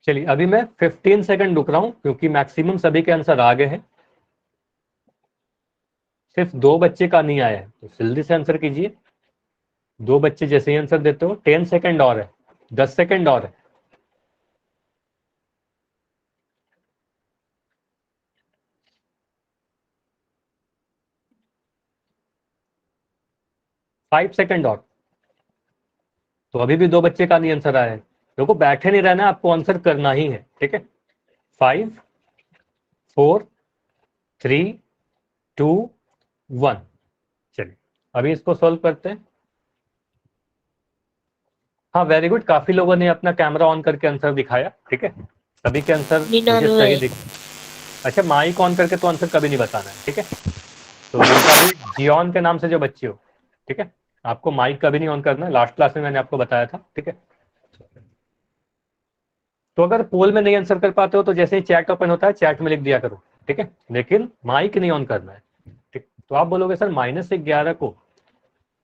चलिए अभी मैं 15 सेकंड रुक रहा हूं, क्योंकि मैक्सिमम सभी के आंसर आ गए हैं, सिर्फ 2 बच्चे का नहीं आया है, तो जल्दी से आंसर कीजिए। 2 बच्चे जैसे ही आंसर देते हो, 10 सेकंड और है, 10 सेकंड और है। 5 सेकंड और। तो अभी भी 2 बच्चे का नहीं आंसर आया है। देखो, बैठे नहीं रहना है, आपको आंसर करना ही है। ठीक है, 5 4 3 2 1। चलिए अभी इसको सॉल्व करते हैं। हाँ, वेरी गुड, काफी लोगों ने अपना कैमरा ऑन करके आंसर दिखाया। ठीक है, सभी के आंसर मुझे सही दिख। अच्छा, माइक ऑन करके तो आंसर कभी नहीं बताना है। ठीक है, तो जिनका भी जियोन के नाम से जो बच्चे हो, ठीक है, आपको माइक कभी नहीं ऑन करना है, लास्ट क्लास में मैंने आपको बताया था। ठीक है, तो अगर पोल में नहीं आंसर कर पाते हो तो जैसे ही चैट ओपन होता है, चैट में लिख दिया करो। ठीक है, लेकिन माइक नहीं ऑन करना है। ठीक, तो आप बोलोगे सर -11 को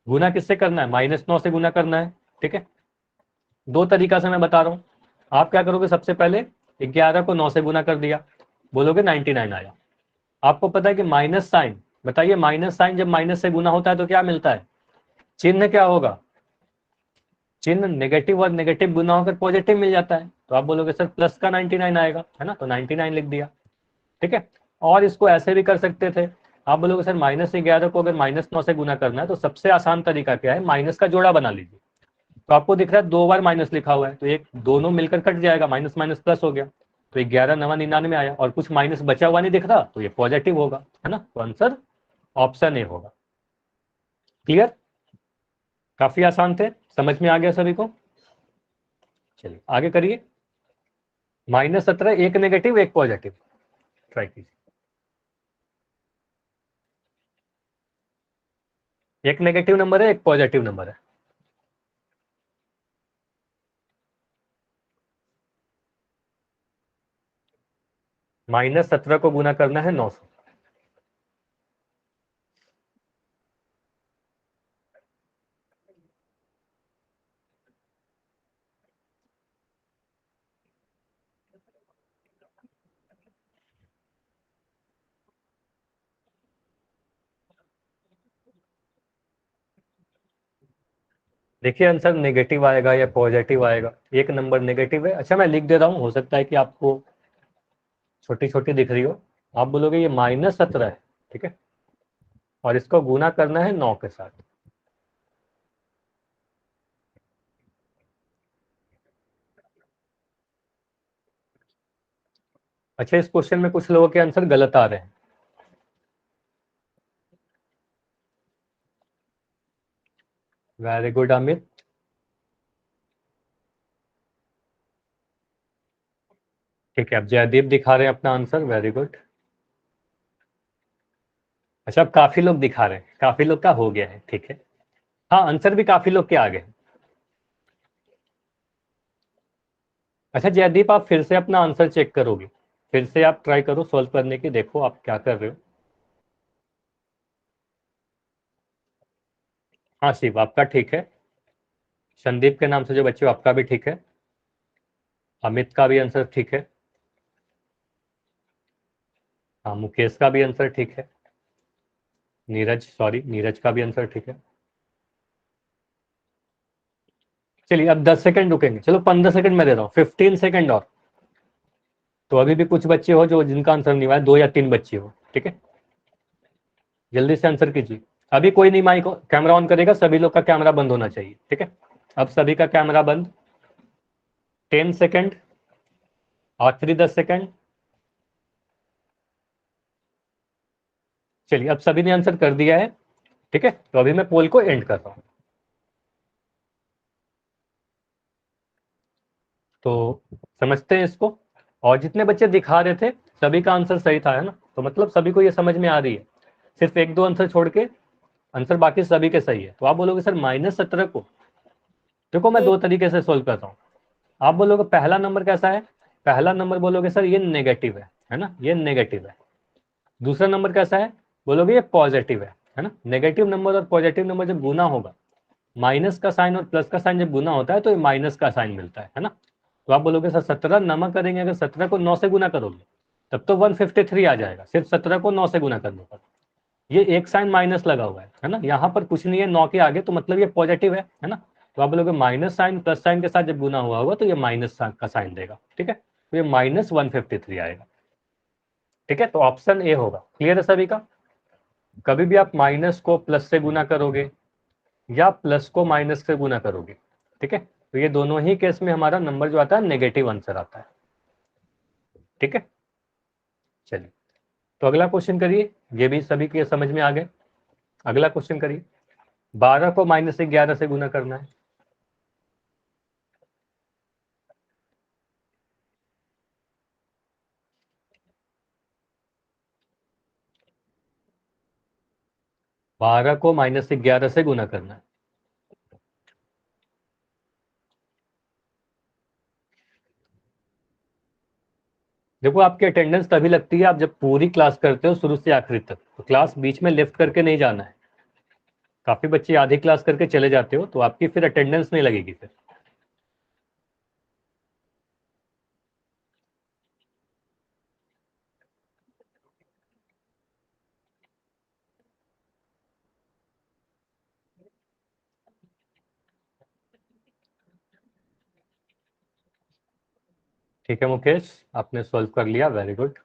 गुना किससे करना है, -9 से गुना करना है। ठीक है, 2 तरीका से मैं बता रहा हूं। आप क्या करोगे, सबसे पहले 11 को 9 से गुना कर दिया, बोलोगे 99 आया। आपको पता है कि माइनस साइन, बताइए माइनस साइन जब माइनस से गुना होता है तो क्या मिलता है, चिन्ह क्या होगा, चिन्ह नेगेटिव और नेगेटिव गुना होकर पॉजिटिव मिल जाता है। तो आप बोलोगे सर प्लस का 99 आएगा, है ना, तो 99 लिख दिया। ठीक है, और इसको ऐसे भी कर सकते थे। आप बोलोगे सर -11 को अगर -9 से गुना करना है तो सबसे आसान तरीका क्या है, माइनस का जोड़ा बना लीजिए। तो आपको दिख रहा है 2 बार माइनस लिखा हुआ है, तो एक दोनों मिलकर कट जाएगा, माइनस माइनस प्लस हो गया, तो 11×9 = 99 आया, और कुछ माइनस बचा हुआ नहीं दिख रहा, तो ये पॉजिटिव होगा, है ना। तो आंसर ऑप्शन ए होगा। क्लियर, काफी आसान थे, समझ में आ गया सभी को। चलिए आगे करिए। -17, एक नेगेटिव एक पॉजिटिव, ट्राई कीजिए। एक नेगेटिव नंबर है, एक पॉजिटिव नंबर है। -17 को गुना करना है 9 से। देखिए आंसर नेगेटिव आएगा या पॉजिटिव आएगा, एक नंबर नेगेटिव है। अच्छा, मैं लिख दे रहा हूँ, हो सकता है कि आपको छोटी छोटी दिख रही हो। आप बोलोगे ये -17 है। ठीक है, और इसको गुना करना है 9 के साथ। अच्छा, इस क्वेश्चन में कुछ लोगों के आंसर गलत आ रहे हैं। Very good Amit. ठीक है, अब जयदीप दिखा रहे हैं अपना आंसर, वेरी गुड। अच्छा, अब काफी लोग दिखा रहे हैं, काफी लोग का हो गया है। ठीक है, हाँ, आंसर भी काफी लोग के आ गए। अच्छा जयदीप, आप फिर से अपना आंसर चेक करोगे? फिर से आप ट्राई करो सॉल्व करने की, देखो आप क्या कर रहे हो। हाँ शिव, आपका ठीक है। संदीप के नाम से जो बच्चे हो आपका भी ठीक है। अमित का भी आंसर ठीक है। हाँ, मुकेश का भी आंसर ठीक है। नीरज का भी आंसर ठीक है। चलिए अब 10 सेकंड रुकेंगे, चलो 15 सेकंड मैं दे रहा हूँ, 15 सेकंड और। तो अभी भी कुछ बच्चे हो जो जिनका आंसर नहीं हुआ है, 2 या 3 बच्चे हो, ठीक है। जल्दी से आंसर कीजिए। अभी कोई नहीं माइक कैमरा ऑन करेगा, सभी लोग का कैमरा बंद होना चाहिए, ठीक है। अब सभी का कैमरा बंद। 10 सेकंड, आखिरी 10 सेकंड। चलिए अब सभी ने आंसर कर दिया है, ठीक है। तो अभी मैं पोल को एंड कर रहा हूं। तो समझते हैं इसको। और जितने बच्चे दिखा रहे थे सभी का आंसर सही था, है ना। तो मतलब सभी को ये समझ में आ रही है। सिर्फ 1-2 आंसर छोड़ के आंसर बाकी सभी के सही है। तो आप बोलोगे सर -17 को, देखो मैं 2 तरीके से सोल्व करता हूँ। आप बोलोगे पहला नंबर कैसा है, पहला नंबर बोलोगे सर ये नेगेटिव है ना, ये नेगेटिव है। दूसरा नंबर कैसा है, बोलोगे ये पॉजिटिव है ना। नेगेटिव नंबर और पॉजिटिव नंबर जब गुना होगा, माइनस का साइन और प्लस का साइन जब गुना होता है तो ये माइनस का साइन मिलता है ना। तो आप बोलोगे सर 17 नमक करेंगे, अगर 17 को 9 से गुना करोगे तब तो 153 आ जाएगा, सिर्फ 17 को 9 से गुना करने पर। ये एक साइन माइनस लगा हुआ है ना, यहाँ पर कुछ नहीं है 9 के आगे, तो मतलब ये पॉजिटिव है ना। तो आप बोलोगे माइनस साइन प्लस साइन के साथ जब गुना हुआ होगा तो ये माइनस का साइन देगा, ठीक है। तो ये -153 आएगा, ठीक है। तो ऑप्शन ए होगा। क्लियर है सभी का? कभी भी आप माइनस को प्लस से गुना करोगे या प्लस को माइनस से गुना करोगे, ठीक है, तो ये दोनों ही केस में हमारा नंबर जो आता है नेगेटिव आंसर आता है, ठीक है। चलिए तो अगला क्वेश्चन करिए, ये भी सभी के समझ में आ गए। अगला क्वेश्चन करिए। 12 को -11 से गुना करना है। बारह को -11 से गुना करना है। देखो आपकी अटेंडेंस तभी लगती है आप जब पूरी क्लास करते हो शुरू से आखिरी तक, तो क्लास बीच में लेफ्ट करके नहीं जाना है। काफी बच्चे आधी क्लास करके चले जाते हो तो आपकी फिर अटेंडेंस नहीं लगेगी फिर। ठीक है मुकेश, आपने सॉल्व कर लिया, वेरी गुड।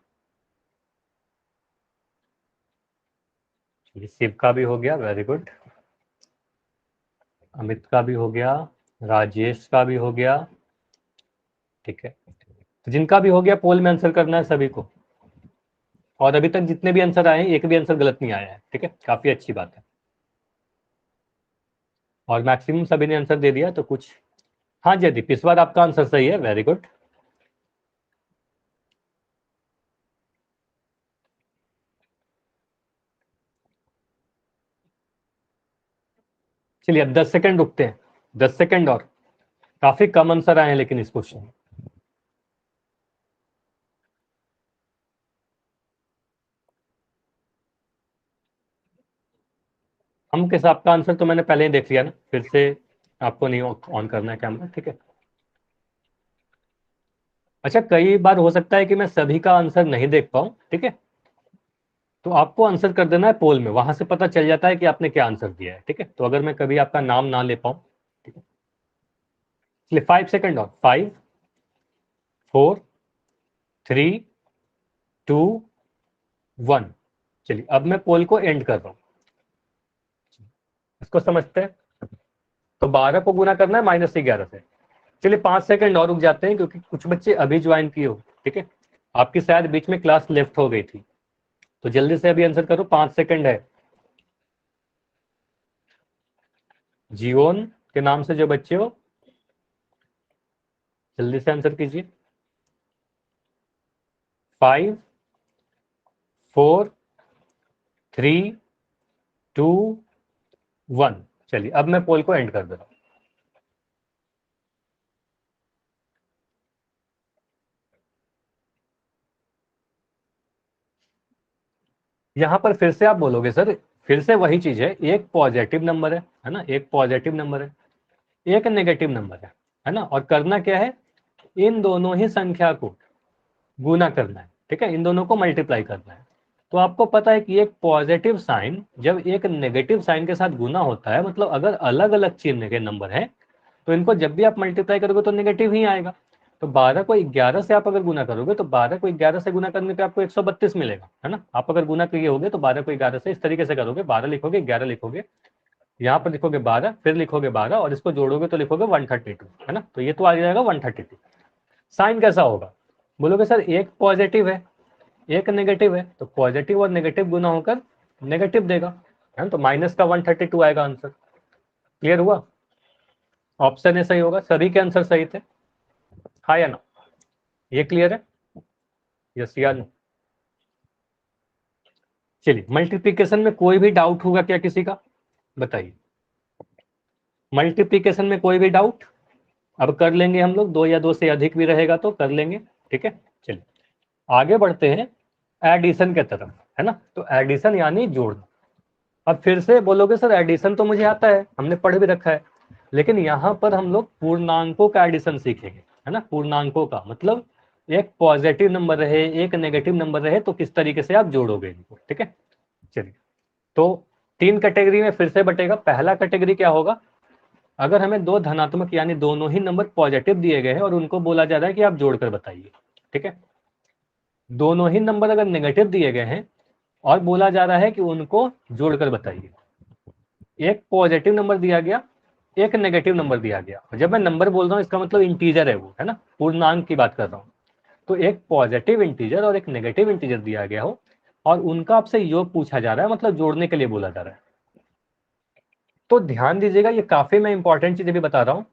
शिव का भी हो गया, वेरी गुड। अमित का भी हो गया, राजेश का भी हो गया, ठीक है। तो जिनका भी हो गया पोल में आंसर करना है सभी को। और अभी तक जितने भी आंसर आए हैं एक भी आंसर गलत नहीं आया है, ठीक है, काफी अच्छी बात है। और मैक्सिमम सभी ने आंसर दे दिया तो कुछ। हाँ जयदीप, इस बार आपका आंसर सही है, वेरी गुड। चलिए अब 10 सेकंड रुकते हैं, 10 सेकंड और। काफी कम आंसर आए हैं लेकिन इस क्वेश्चन में। हम किस आपका आंसर तो मैंने पहले ही देख लिया ना, फिर से आपको नहीं ऑन करना है कैमरा, ठीक है। अच्छा कई बार हो सकता है कि मैं सभी का आंसर नहीं देख पाऊं, ठीक है। तो आपको आंसर कर देना है पोल में, वहां से पता चल जाता है कि आपने क्या आंसर दिया है, ठीक है। तो अगर मैं कभी आपका नाम ना ले पाऊं, ठीक है। चलिए 5 सेकंड और, 5, 4, 3, 2, 1। चलिए अब मैं पोल को एंड कर रहा हूं, इसको समझते हैं। तो 12 को गुना करना है -11 से। चलिए 5 सेकंड और रुक जाते हैं क्योंकि कुछ बच्चे अभी ज्वाइन किए हो, ठीक है। आपकी शायद बीच में क्लास लेफ्ट हो गई थी, तो जल्दी से अभी आंसर करो, 5 सेकंड है। जीवन के नाम से जो बच्चे हो जल्दी से आंसर कीजिए। 5, 4, 3, 2, 1। चलिए अब मैं पोल को एंड कर दे रहा हूँ। यहाँ पर फिर से आप बोलोगे सर फिर से वही चीज है, एक पॉजिटिव नंबर है ना, एक पॉजिटिव नंबर है, एक नेगेटिव नंबर है ना, और करना क्या है, इन दोनों ही संख्या को गुना करना है, ठीक है, इन दोनों को मल्टीप्लाई करना है। तो आपको पता है कि एक पॉजिटिव साइन जब एक नेगेटिव साइन के साथ गुना होता है, मतलब अगर अलग अलग चिन्ह के नंबर हैं तो इनको जब भी आप मल्टीप्लाई करोगे तो नेगेटिव ही आएगा। तो 12 को 11 से आप अगर गुना करोगे तो 12 को 11 से गुना करने पे आपको 132 मिलेगा, है ना। आप अगर गुना किए होगे तो 12 को 11 से इस तरीके से करोगे, 12 लिखोगे 11 लिखोगे, यहाँ पर लिखोगे 12, फिर लिखोगे 12 और इसको जोड़ोगे तो लिखोगे 132, है ना। तो ये तो आ जाएगा 132। साइन कैसा होगा, बोलोगे सर एक पॉजिटिव है एक नेगेटिव है, तो पॉजिटिव और नेगेटिव गुना होकर नेगेटिव देगा, है ना। तो माइनस का 132 आएगा आंसर। क्लियर हुआ, ऑप्शन ए सही होगा, सभी के आंसर सही थे, हाँ या ना, ये क्लियर है, यस या नो। चलिए मल्टीप्लिकेशन में कोई भी डाउट होगा क्या किसी का, बताइए। मल्टीप्लिकेशन में कोई भी डाउट, अब कर लेंगे हम लोग, 2 या 2 से अधिक भी रहेगा तो कर लेंगे, ठीक है। चलिए आगे बढ़ते हैं एडिशन के तरफ, है ना। तो एडिशन यानी जोड़ना। अब फिर से बोलोगे सर एडिशन तो मुझे आता है, हमने पढ़ भी रखा है, लेकिन यहाँ पर हम लोग पूर्णांकों का एडिशन सीखेंगे, है ना। पूर्णांकों का मतलब एक पॉजिटिव नंबर रहे एक नेगेटिव नंबर रहे तो किस तरीके से आप जोड़ोगे इनको, ठीक है। चलिए तो 3 कैटेगरी में फिर से बटेगा। पहला कैटेगरी क्या होगा, अगर हमें 2 धनात्मक यानी दोनों ही नंबर पॉजिटिव दिए गए हैं और उनको बोला जा रहा है कि आप जोड़कर बताइए, ठीक है। दोनों ही नंबर अगर नेगेटिव दिए गए हैं और बोला जा रहा है कि उनको जोड़कर बताइए, एक पॉजिटिव नंबर दिया गया एक नेगेटिव नंबर दिया गया, जब मैं नंबर बोल रहा हूँ इसका मतलब इंटीजर है वो, है ना, पूर्णांक की बात कर रहा हूँ। तो एक पॉजिटिव इंटीजर और एक नेगेटिव इंटीजर दिया गया हो और उनका आपसे योग पूछा जा रहा है, मतलब जोड़ने के लिए बोला जा रहा है। तो ध्यान दीजिएगा, ये काफी मैं इंपॉर्टेंट चीज भी बता रहा हूँ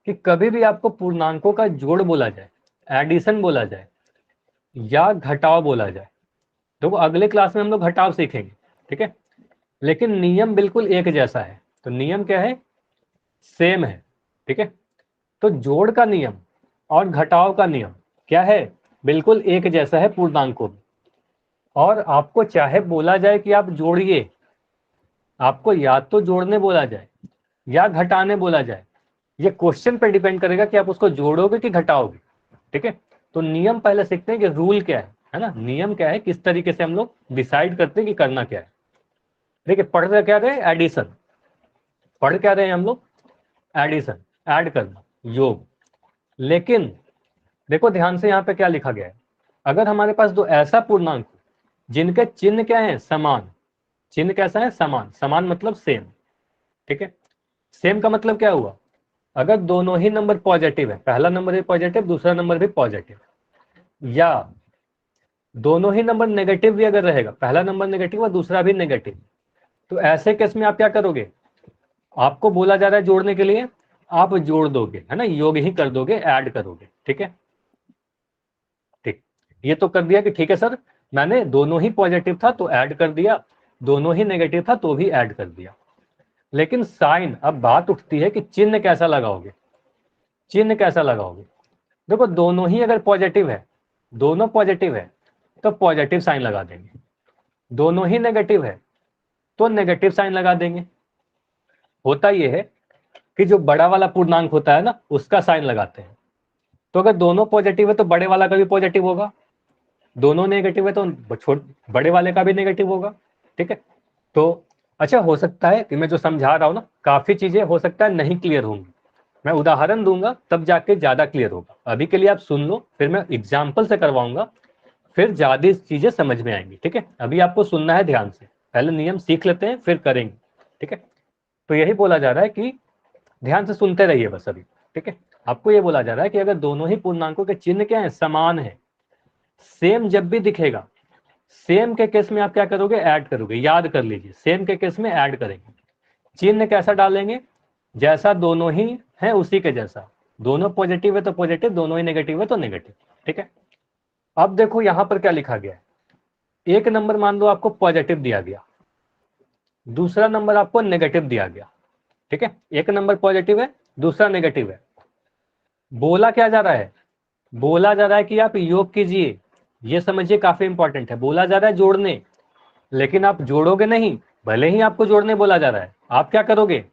कि कभी भी आपको पूर्णांकों का जोड़ बोला जाए, एडिशन बोला जाए या घटाव बोला जाए, तो अगले क्लास में हम लोग घटाव सीखेंगे, ठीक है, लेकिन नियम बिल्कुल एक जैसा है। तो नियम क्या है, सेम है, ठीक है। तो जोड़ का नियम और घटाव का नियम क्या है, बिल्कुल एक जैसा है पूर्णांकों में। और आपको चाहे बोला जाए कि आप जोड़िए, आपको या तो जोड़ने बोला जाए या घटाने बोला जाए, ये क्वेश्चन पे डिपेंड करेगा कि आप उसको जोड़ोगे कि घटाओगे, ठीक है। तो नियम पहले सीखते हैं कि रूल क्या है ना, नियम क्या है, किस तरीके से हम लोग डिसाइड करते हैं कि करना क्या है। देखिए पढ़ रहे क्या रहे, एडिशन, पढ़ क्या रहे हैं हम लोग, एडिशन, ऐड करना, योग। लेकिन देखो ध्यान से यहाँ पे क्या लिखा गया है, अगर हमारे पास दो ऐसा पूर्णांक जिनके चिन्ह क्या है, समान, चिन्ह कैसा है, समान, समान मतलब सेम, ठीक है। सेम का मतलब क्या हुआ, अगर दोनों ही नंबर पॉजिटिव है, पहला नंबर भी पॉजिटिव दूसरा नंबर भी पॉजिटिव, या दोनों ही नंबर नेगेटिव भी अगर रहेगा, पहला नंबर नेगेटिव और दूसरा भी नेगेटिव, तो ऐसे केस में आप क्या करोगे, आपको बोला जा रहा है जोड़ने के लिए, आप जोड़ दोगे, है ना, योग ही कर दोगे, ऐड करोगे, ठीक है। ठीक, ये तो कर दिया कि ठीक है सर मैंने दोनों ही पॉजिटिव था तो ऐड कर दिया, दोनों ही नेगेटिव था तो भी ऐड कर दिया। लेकिन साइन, अब बात उठती है कि चिन्ह कैसा लगाओगे, चिन्ह कैसा लगाओगे। देखो दोनों ही अगर पॉजिटिव है, दोनों पॉजिटिव है तो पॉजिटिव साइन लगा देंगे, दोनों ही नेगेटिव है तो नेगेटिव साइन लगा देंगे। होता यह है कि जो बड़ा वाला पूर्णांक होता है ना उसका साइन लगाते हैं, तो अगर दोनों पॉजिटिव है तो बड़े वाला का भी पॉजिटिव होगा, दोनों नेगेटिव है तो बड़े वाले का भी नेगेटिव होगा, ठीक है। तो अच्छा हो सकता है कि मैं जो समझा रहा हूं ना काफी चीजें हो सकता है नहीं क्लियर होंगी, मैं उदाहरण दूंगा तब जाके ज्यादा क्लियर होगा। अभी के लिए आप सुन लो, फिर मैं एग्जाम्पल से करवाऊंगा, फिर ज्यादा चीजें समझ में आएंगी, ठीक है। अभी आपको सुनना है ध्यान से, पहले नियम सीख लेते हैं फिर करेंगे, ठीक है। तो यही बोला जा रहा है कि ध्यान से सुनते रहिए बस अभी, ठीक है। आपको ये बोला जा रहा है कि अगर दोनों ही पूर्णांकों के चिन्ह क्या है, समान है, सेम जब भी दिखेगा, सेम के केस में आप क्या करोगे, ऐड करोगे, याद कर लीजिए, सेम के केस में ऐड करेंगे। चिन्ह कैसा डालेंगे, जैसा दोनों ही है उसी के जैसा, दोनों पॉजिटिव है तो पॉजिटिव, दोनों ही नेगेटिव है तो नेगेटिव, ठीक है। अब देखो यहां पर क्या लिखा गया है, एक नंबर मान लो आपको पॉजिटिव दिया गया, दूसरा नंबर आपको नेगेटिव दिया गया, ठीक है, एक नंबर पॉजिटिव है, दूसरा नेगेटिव है। बोला क्या जा रहा है? बोला जा रहा है कि आप योग कीजिए, ये समझिए काफी इंपॉर्टेंट है। बोला जा रहा है जोड़ने, लेकिन आप जोड़ोगे नहीं। भले ही आपको जोड़ने बोला जा रहा है, आप क्या करोगे?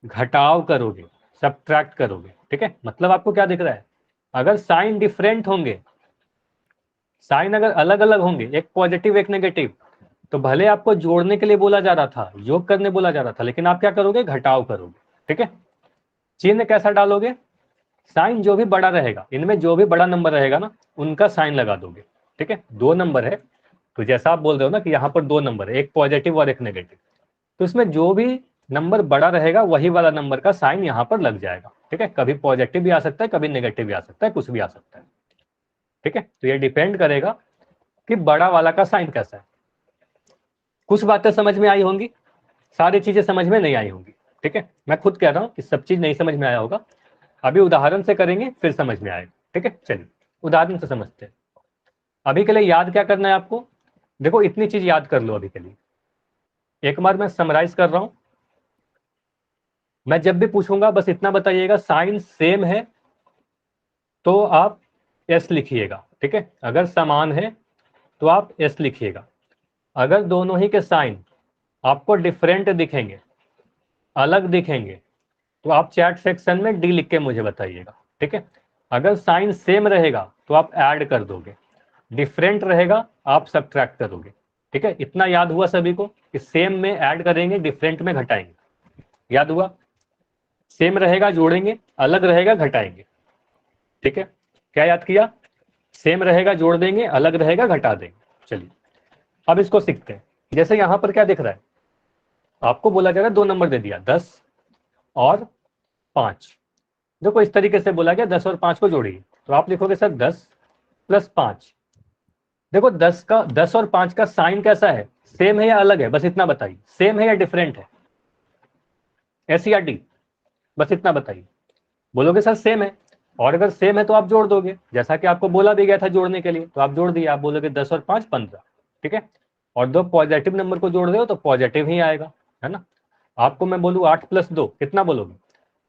घटाव करोगे, सब्ट्रैक्ट करोगे। ठीक है, मतलब आपको क्या दिख रहा है? अगर साइन डिफरेंट होंगे, साइन अगर अलग अलग होंगे, एक पॉजिटिव एक नेगेटिव, तो भले आपको जोड़ने के लिए बोला जा रहा था, योग करने बोला जा रहा था, लेकिन आप क्या करोगे? घटाव करोगे। ठीक है, चिन्ह कैसा डालोगे? साइन जो भी बड़ा रहेगा, इनमें जो भी बड़ा नंबर रहेगा ना, उनका साइन लगा दोगे। ठीक है, दो नंबर है तो जैसा आप बोल रहे हो ना कि यहाँ पर दो नंबर है, एक पॉजिटिव और एक नेगेटिव, तो इसमें जो भी नंबर बड़ा रहेगा वही वाला नंबर का साइन यहाँ पर लग जाएगा। ठीक है, कभी पॉजिटिव भी आ सकता है, कभी नेगेटिव भी आ सकता है, कुछ भी आ सकता है। ठीक है, तो ये डिपेंड करेगा कि बड़ा वाला का साइन कैसा है। कुछ बातें समझ में आई होंगी, सारी चीजें समझ में नहीं आई होंगी। ठीक है, मैं खुद कह रहा हूँ कि सब चीज नहीं समझ में आया होगा, अभी उदाहरण से करेंगे फिर समझ में आएगा। ठीक है, चलिए उदाहरण से समझते हैं। अभी के लिए याद क्या करना है आपको? देखो इतनी चीज याद कर लो अभी के लिए, एक बार मैं समराइज कर रहा हूं। मैं जब भी पूछूंगा बस इतना बताइएगा, साइन सेम है तो आप एस लिखिएगा। ठीक है, अगर समान है तो आप एस लिखिएगा। अगर दोनों ही के साइन आपको डिफरेंट दिखेंगे, अलग दिखेंगे, तो आप चैट सेक्शन में डी लिख के मुझे बताइएगा। ठीक है, अगर साइन सेम रहेगा तो आप ऐड कर दोगे, डिफरेंट रहेगा आप सब्ट्रैक्ट करोगे। ठीक है, इतना याद हुआ सभी को कि सेम में ऐड करेंगे, डिफरेंट में घटाएंगे। याद हुआ? सेम रहेगा जोड़ेंगे, अलग रहेगा घटाएंगे। ठीक है, क्या याद किया? सेम रहेगा जोड़ देंगे, अलग रहेगा घटा देंगे। चलिए अब इसको सीखते हैं। जैसे यहां पर क्या दिख रहा है? आपको बोला जा रहा है दो नंबर दे दिया, 10 और 5। देखो इस तरीके से बोला गया 10 और 5 को जोड़िए, तो आप लिखोगे सर 10 + 5। देखो 10 और 5 का साइन कैसा है? सेम है या अलग है? बस इतना बताइए, सेम है या डिफरेंट है? एस या डी? बस इतना बताइए। बोलोगे सर सेम है, और अगर सेम है तो आप जोड़ दोगे, जैसा कि आपको बोला भी गया था जोड़ने के लिए, तो आप जोड़ दिए। आप बोलोगे 10 और 5 15। ठीक है, और दो पॉजिटिव नंबर को जोड़ रहे हो तो पॉजिटिव ही आएगा, है ना। आपको मैं बोलूँ 8 + 2 कितना बोलोगे?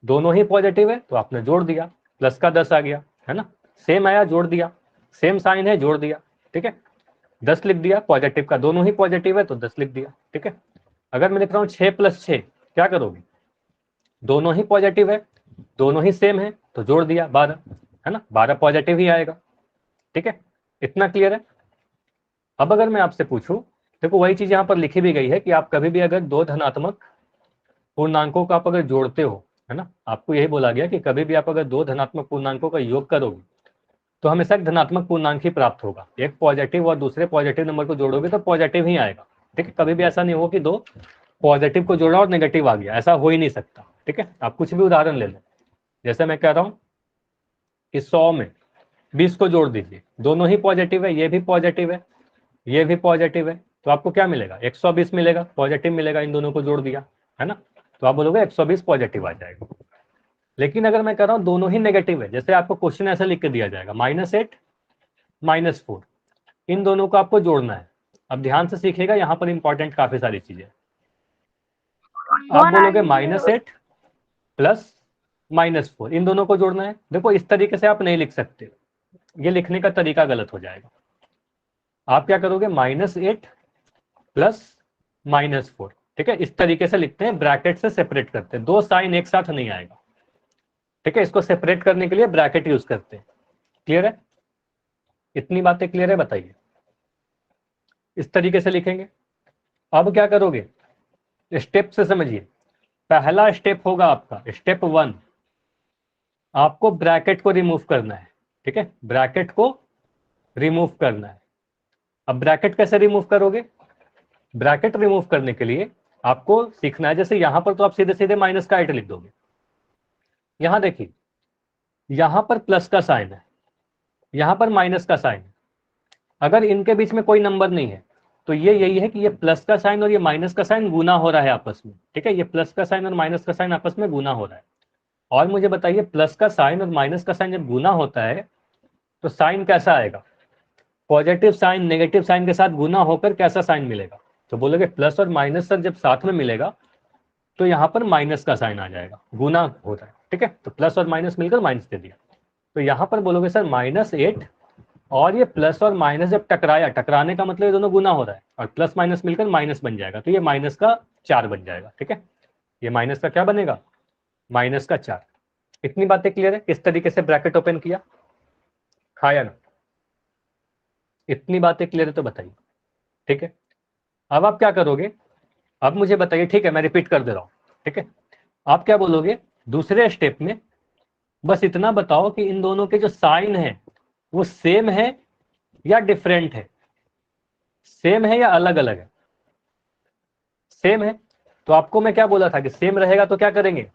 दोनों ही पॉजिटिव है तो आपने जोड़ दिया, प्लस का 10 आ गया, है ना। सेम आया, जोड़ दिया, सेम साइन है, जोड़ दिया। ठीक है, 10 लिख दिया पॉजिटिव का, दोनों ही पॉजिटिव है तो 10 लिख दिया। ठीक है, अगर मैं लिख रहा हूँ 6 + 6 क्या करोगे? दोनों ही पॉजिटिव है, दोनों ही सेम है तो जोड़ दिया 12, है ना, 12 पॉजिटिव ही आएगा। ठीक है, इतना क्लियर है? अब अगर मैं आपसे पूछूं, देखो वही चीज यहाँ पर लिखी भी गई है कि आप कभी भी अगर दो धनात्मक पूर्णांकों का आप अगर जोड़ते हो, है ना, आपको यही बोला गया कि कभी भी आप अगर दो धनात्मक पूर्णांकों का योग करोगे तो हमेशा एक धनात्मक पूर्णांक ही प्राप्त होगा। एक पॉजिटिव और दूसरे पॉजिटिव नंबर को जोड़ोगे तो पॉजिटिव ही आएगा। ठीक है, कभी भी ऐसा नहीं हो कि दो पॉजिटिव को जोड़ा और नेगेटिव आ गया, ऐसा हो ही नहीं सकता। ठीक है, आप कुछ भी उदाहरण ले लो, जैसे मैं कह रहा हूं कि 100 में 20 को जोड़ दीजिए, दोनों ही पॉजिटिव है, ये भी पॉजिटिव है, ये भी पॉजिटिव है, तो आपको क्या मिलेगा? 120 मिलेगा, पॉजिटिव मिलेगा, इन दोनों को जोड़ दिया, है ना, तो आप बोलोगे 120 पॉजिटिव आ जाएगा। लेकिन अगर मैं कह रहा हूं दोनों ही नेगेटिव है, जैसे आपको क्वेश्चन ऐसा लिख के दिया जाएगा -8 -4, इन दोनों को आपको जोड़ना है। अब ध्यान से सीखिएगा, यहां पर इंपॉर्टेंट काफी सारी चीजें। आप बोलोगे -8 + -4, इन दोनों को जोड़ना है। देखो इस तरीके से आप नहीं लिख सकते, ये लिखने का तरीका गलत हो जाएगा। आप क्या करोगे? -8 + -4। ठीक है, इस तरीके से लिखते हैं, ब्रैकेट से सेपरेट करते हैं, दो साइन एक साथ नहीं आएगा। ठीक है, इसको सेपरेट करने के लिए ब्रैकेट यूज करते हैं। क्लियर है? इतनी बातें क्लियर है? बताइए। इस तरीके से लिखेंगे। अब क्या करोगे? स्टेप से समझिए। पहला स्टेप होगा आपका स्टेप 1, आपको ब्रैकेट को रिमूव करना है। ठीक है, ब्रैकेट को रिमूव करना है। अब ब्रैकेट कैसे रिमूव करोगे? ब्रैकेट रिमूव करने के लिए आपको सीखना है, जैसे यहां पर तो आप सीधे सीधे -8 लिख दोगे। यहां देखिए, यहां पर प्लस का साइन है, यहां पर माइनस का साइन है। अगर इनके बीच में कोई नंबर नहीं है तो ये यही है कि ये प्लस का साइन और ये माइनस का साइन गुना हो रहा है आपस में। ठीक है, ये प्लस का साइन और माइनस का साइन आपस में गुना हो रहा है। और मुझे बताइए, प्लस का साइन और माइनस का साइन जब गुना होता है तो साइन कैसा आएगा? पॉजिटिव साइन नेगेटिव साइन के साथ गुना होकर कैसा साइन मिलेगा? तो बोलोगे प्लस और माइनस सर जब साथ में मिलेगा तो यहाँ पर माइनस का साइन आ जाएगा, गुना हो रहा है, ठीक है। तो प्लस और माइनस मिलकर माइनस दे दिया। तो यहाँ पर बोलोगे सर -8 और ये प्लस और माइनस जब टकराया, टकराने का मतलब ये दोनों गुना हो रहा है और प्लस माइनस मिलकर माइनस बन जाएगा, तो ये माइनस का 4 बन जाएगा, ठीक है। ये माइनस का क्या बनेगा, माइनस का 4। इतनी बातें क्लियर है, किस तरीके से ब्रैकेट ओपन किया, खाया ना, इतनी बातें क्लियर है तो बताइए, ठीक है। अब आप क्या करोगे, अब मुझे बताइए, ठीक है मैं रिपीट कर दे रहा हूं, ठीक है। आप क्या बोलोगे दूसरे स्टेप में, बस इतना बताओ कि इन दोनों के जो साइन है वो सेम है या डिफरेंट है, सेम है या अलग अलग है। सेम है तो आपको मैं क्या बोला था कि सेम रहेगा तो क्या करेंगे,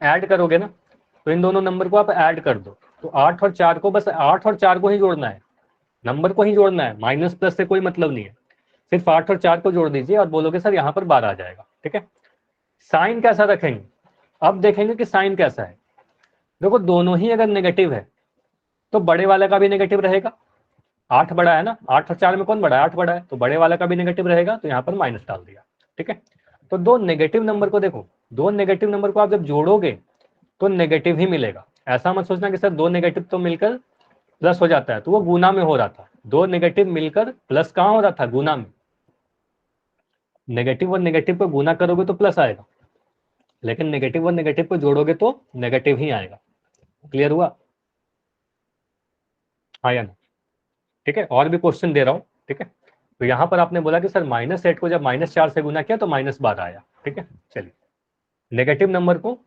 ऐड करोगे ना। तो इन दोनों नंबर को आप ऐड कर दो, तो 8 और 4 को, बस 8 और 4 को ही जोड़ना है, नंबर को ही जोड़ना है, माइनस प्लस से कोई मतलब नहीं है। सिर्फ 8 और 4 को जोड़ दीजिए और बोलोगे सर यहाँ पर 12 आ जाएगा, ठीक है। साइन कैसा रखेंगे, अब देखेंगे कि साइन कैसा है। देखो दोनों ही अगर नेगेटिव है तो बड़े वाले का भी नेगेटिव रहेगा, 8 बड़ा है ना, 8 और 4 में कौन बड़ा है, 8 बड़ा है, तो बड़े वाले का भी नेगेटिव रहेगा, तो यहाँ पर माइनस डाल दिया, ठीक है। तो दो नेगेटिव नंबर को देखो, दो नेगेटिव नंबर को आप जब जोड़ोगे तो नेगेटिव ही मिलेगा। ऐसा मत सोचना कि सर दो नेगेटिव तो मिलकर प्लस हो जाता है, तो वो गुना में हो रहा था, दो नेगेटिव मिलकर प्लस कहाँ हो रहा था, गुना में। नेगेटिव और नेगेटिव को गुना करोगे तो प्लस आएगा, लेकिन नेगेटिव और नेगेटिव को जोड़ोगे तो नेगेटिव ही आएगा। क्लियर हुआ, हाँ या ना, ठीक है। और भी क्वेश्चन दे रहा हूं, ठीक है। तो यहां पर आपने बोला कि सर -8 को जब -4 से गुना किया तो -12 आया, ठीक है। चलिए नेगेटिव नंबर को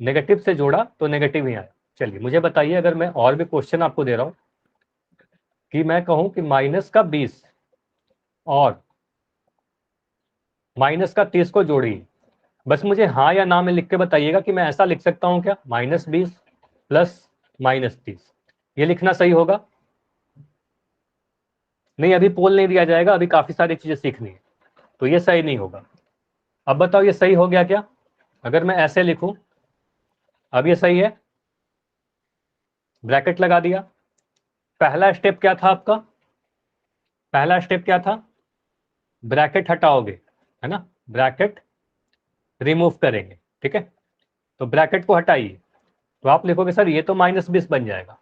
नेगेटिव से जोड़ा तो नेगेटिव ही आया। चलिए मुझे बताइए, अगर मैं और भी क्वेश्चन आपको दे रहा हूं कि मैं कहूं कि -20 और -30 को जोड़िए, बस मुझे हाँ या ना में लिख के बताइएगा कि मैं ऐसा लिख सकता हूं क्या, -20 प्लस -30, ये लिखना सही होगा। नहीं अभी पोल नहीं दिया जाएगा, अभी काफी सारी चीजें सीखनी है, तो ये सही नहीं होगा। अब बताओ ये सही हो गया क्या, अगर मैं ऐसे लिखूं, अब ये सही है, ब्रैकेट लगा दिया। पहला स्टेप क्या था आपका, पहला स्टेप क्या था, ब्रैकेट हटाओगे, है ना, ब्रैकेट रिमूव करेंगे, ठीक है। तो ब्रैकेट को हटाइए, तो आप लिखोगे सर ये तो -20 बन जाएगा।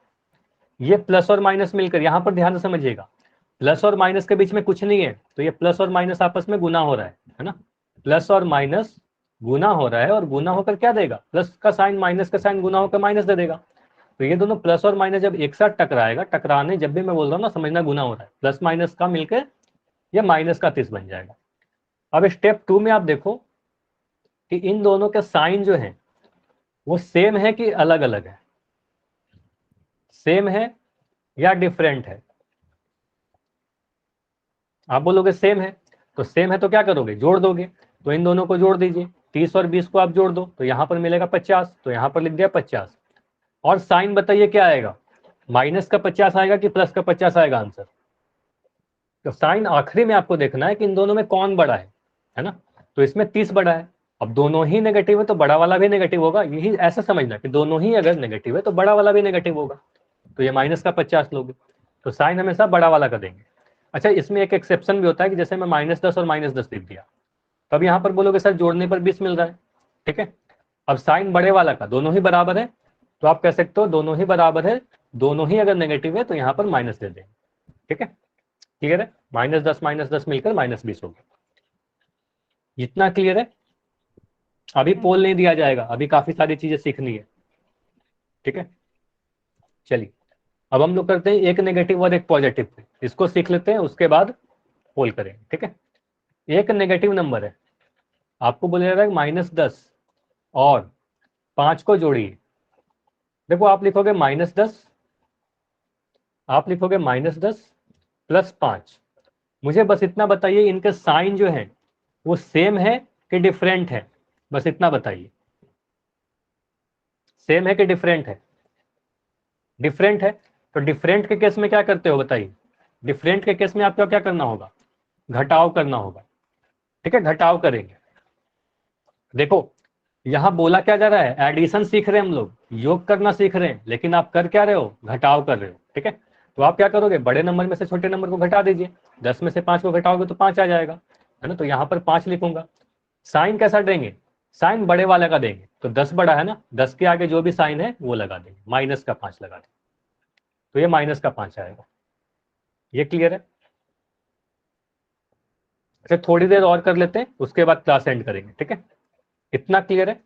ये प्लस और माइनस मिलकर, यहां पर ध्यान से समझिएगा, प्लस और माइनस के बीच में कुछ नहीं है, तो ये प्लस और माइनस आपस में गुना हो रहा है ना, प्लस और माइनस गुना हो रहा है, और गुना होकर क्या देगा, प्लस का साइन माइनस का साइन गुना होकर माइनस दे देगा। तो ये दोनों प्लस और माइनस जब एक साथ टकराएगा, टकराने जब भी मैं बोल रहा हूँ ना, समझना गुना हो रहा है, प्लस माइनस का मिलकर ये -30 बन जाएगा। अब स्टेप 2 में आप देखो कि इन दोनों के साइन जो है वो सेम है कि अलग अलग है, सेम है या डिफरेंट है। आप बोलोगे सेम है, तो सेम है तो क्या करोगे, जोड़ दोगे, तो इन दोनों को जोड़ दीजिए, 30 और 20 को आप जोड़ दो तो यहां पर मिलेगा 50, तो यहां पर लिख दिया 50। और साइन बताइए क्या आएगा, माइनस का 50 आएगा कि प्लस का 50 आएगा आंसर। तो साइन आखिरी में आपको देखना है कि इन दोनों में कौन बड़ा है ना। तो इसमें 30 बड़ा है, अब दोनों ही नेगेटिव है तो बड़ा वाला भी नेगेटिव होगा, यही ऐसा समझना कि दोनों ही अगर नेगेटिव है तो बड़ा वाला भी नेगेटिव होगा, तो ये माइनस का 50 लोगे, तो साइन हमेशा बड़ा वाला का देंगे। अच्छा इसमें एक एक्सेप्शन भी होता है कि जैसे मैं -10 और -10 लिख दिया, तब यहाँ पर बोलोगे सर जोड़ने पर 20 मिल रहा है, ठीक है। अब साइन बड़े वाला का दोनों ही बराबर है, तो आप कह सकते हो दोनों ही बराबर है, दोनों ही अगर नेगेटिव है तो यहाँ पर माइनस दे देंगे, ठीक है। क्लियर है, -10 मिलकर -20 हो गया, इतना क्लियर है। अभी पोल नहीं दिया जाएगा, अभी काफी सारी चीजें सीखनी है, ठीक है। चलिए अब हम लोग करते हैं एक नेगेटिव और एक पॉजिटिव पे, इसको सीख लेते हैं, उसके बाद पोल करेंगे, ठीक है। एक नेगेटिव नंबर है, आपको बोलेगा -10 और 5 को जोड़िए। देखो आप लिखोगे -10, आप लिखोगे -10 प्लस 5। मुझे बस इतना बताइए इनके साइन जो है वो सेम है कि डिफरेंट है, बस इतना बताइए, सेम है कि डिफरेंट है। डिफरेंट है, तो डिफरेंट के केस में क्या करते हो बताइए, डिफरेंट के केस में आपको क्या करना होगा, घटाव करना होगा, ठीक है, घटाव करेंगे। देखो यहां बोला क्या जा रहा है, एडिशन सीख रहे हैं हम लोग, योग करना सीख रहे हैं, लेकिन आप कर क्या रहे हो, घटाव कर रहे हो, ठीक है। तो आप क्या करोगे, बड़े नंबर में से छोटे नंबर को घटा दीजिए, 10 में से 5 को घटाओगे तो 5 आ जाएगा, है ना। तो यहाँ पर 5 लिखूंगा। साइन कैसा देंगे, साइन बड़े वाले का देंगे तो 10 बड़ा है ना, 10 के आगे जो भी साइन है वो लगा देंगे, माइनस का 5 लगा देंगे, तो ये माइनस का 5 आएगा। ये क्लियर है? अच्छा थोड़ी देर और कर लेते हैं, उसके बाद क्लास एंड करेंगे, ठीक है? इतना क्लियर है?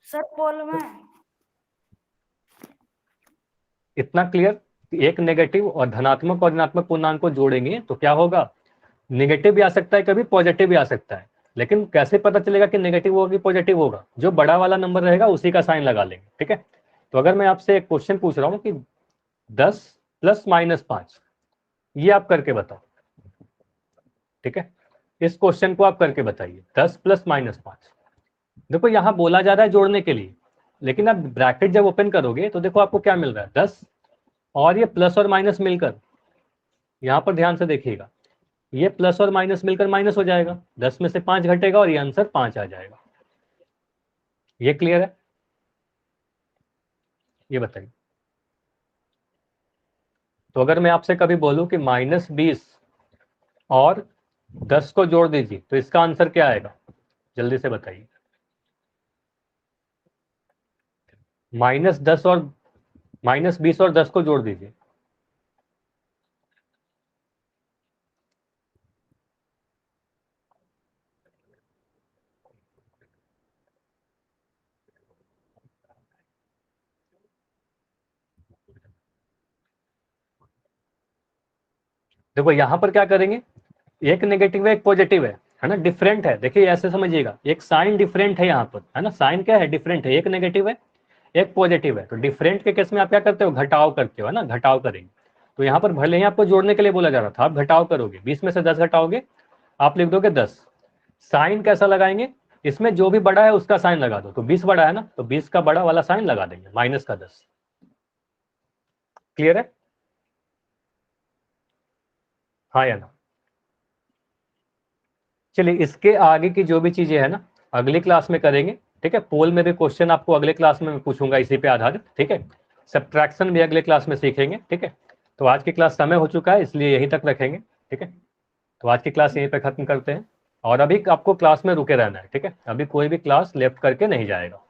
सर पोल में इतना क्लियर? एक नेगेटिव और धनात्मक और ऋणात्मक पूर्णांक को जोड़ेंगे तो क्या होगा, नेगेटिव भी आ सकता है, कभी पॉजिटिव भी आ सकता है, लेकिन कैसे पता चलेगा कि नेगेटिव होगा कि पॉजिटिव होगा? जो बड़ा वाला नंबर रहेगा उसी का साइन लगा लेंगे, ठीक है? तो अगर मैं आपसे एक क्वेश्चन पूछ रहा हूं कि 10 प्लस माइनस 5, ये आप करके बताओ, ठीक है? इस क्वेश्चन को आप करके बताइए, 10 प्लस माइनस 5। देखो यहां बोला जा रहा है जोड़ने के लिए, लेकिन आप ब्रैकेट जब ओपन करोगे तो देखो आपको क्या मिल रहा है, 10 और ये प्लस और माइनस मिलकर, यहां पर ध्यान से देखिएगा, ये प्लस और माइनस मिलकर माइनस हो जाएगा, 10 में से 5 घटेगा और ये आंसर 5 आ जाएगा। ये क्लियर है? ये बताइए। तो अगर मैं आपसे कभी बोलूं कि -20 और 10 को जोड़ दीजिए तो इसका आंसर क्या आएगा, जल्दी से बताइए। -20 और 10 को जोड़ दीजिए, देखो यहां पर क्या करेंगे, एक नेगेटिव है एक पॉजिटिव है ना, डिफरेंट है। देखिए ऐसे समझिएगा, एक साइन डिफरेंट है यहाँ पर, है ना, साइन क्या है, डिफरेंट है, एक नेगेटिव है एक पॉजिटिव है। तो डिफरेंट के केस में आप क्या करते हो, घटाव करते हो, है ना, घटाव करेंगे। तो यहाँ पर भले ही आपको जोड़ने के लिए बोला जा रहा था, आप घटाव करोगे, 20 में से 10 घटाओगे, आप लिख दोगे 10। साइन कैसा लगाएंगे, इसमें जो भी बड़ा है उसका साइन लगा दो, तो 20 बड़ा है ना, तो 20 का बड़ा वाला साइन लगा देंगे, माइनस का 10। क्लियर है? हाँ या ना? चलिए इसके आगे की जो भी चीजें है ना अगली क्लास में करेंगे, ठीक है? पोल में भी क्वेश्चन आपको अगले क्लास में पूछूंगा इसी पे आधारित, ठीक है? सब्ट्रैक्शन भी अगले क्लास में सीखेंगे, ठीक है? तो आज की क्लास समय हो चुका है इसलिए यहीं तक रखेंगे, ठीक है? तो आज की क्लास यहीं पे खत्म करते हैं, और अभी आपको क्लास में रुके रहना है, ठीक है? अभी कोई भी क्लास लेफ्ट करके नहीं जाएगा।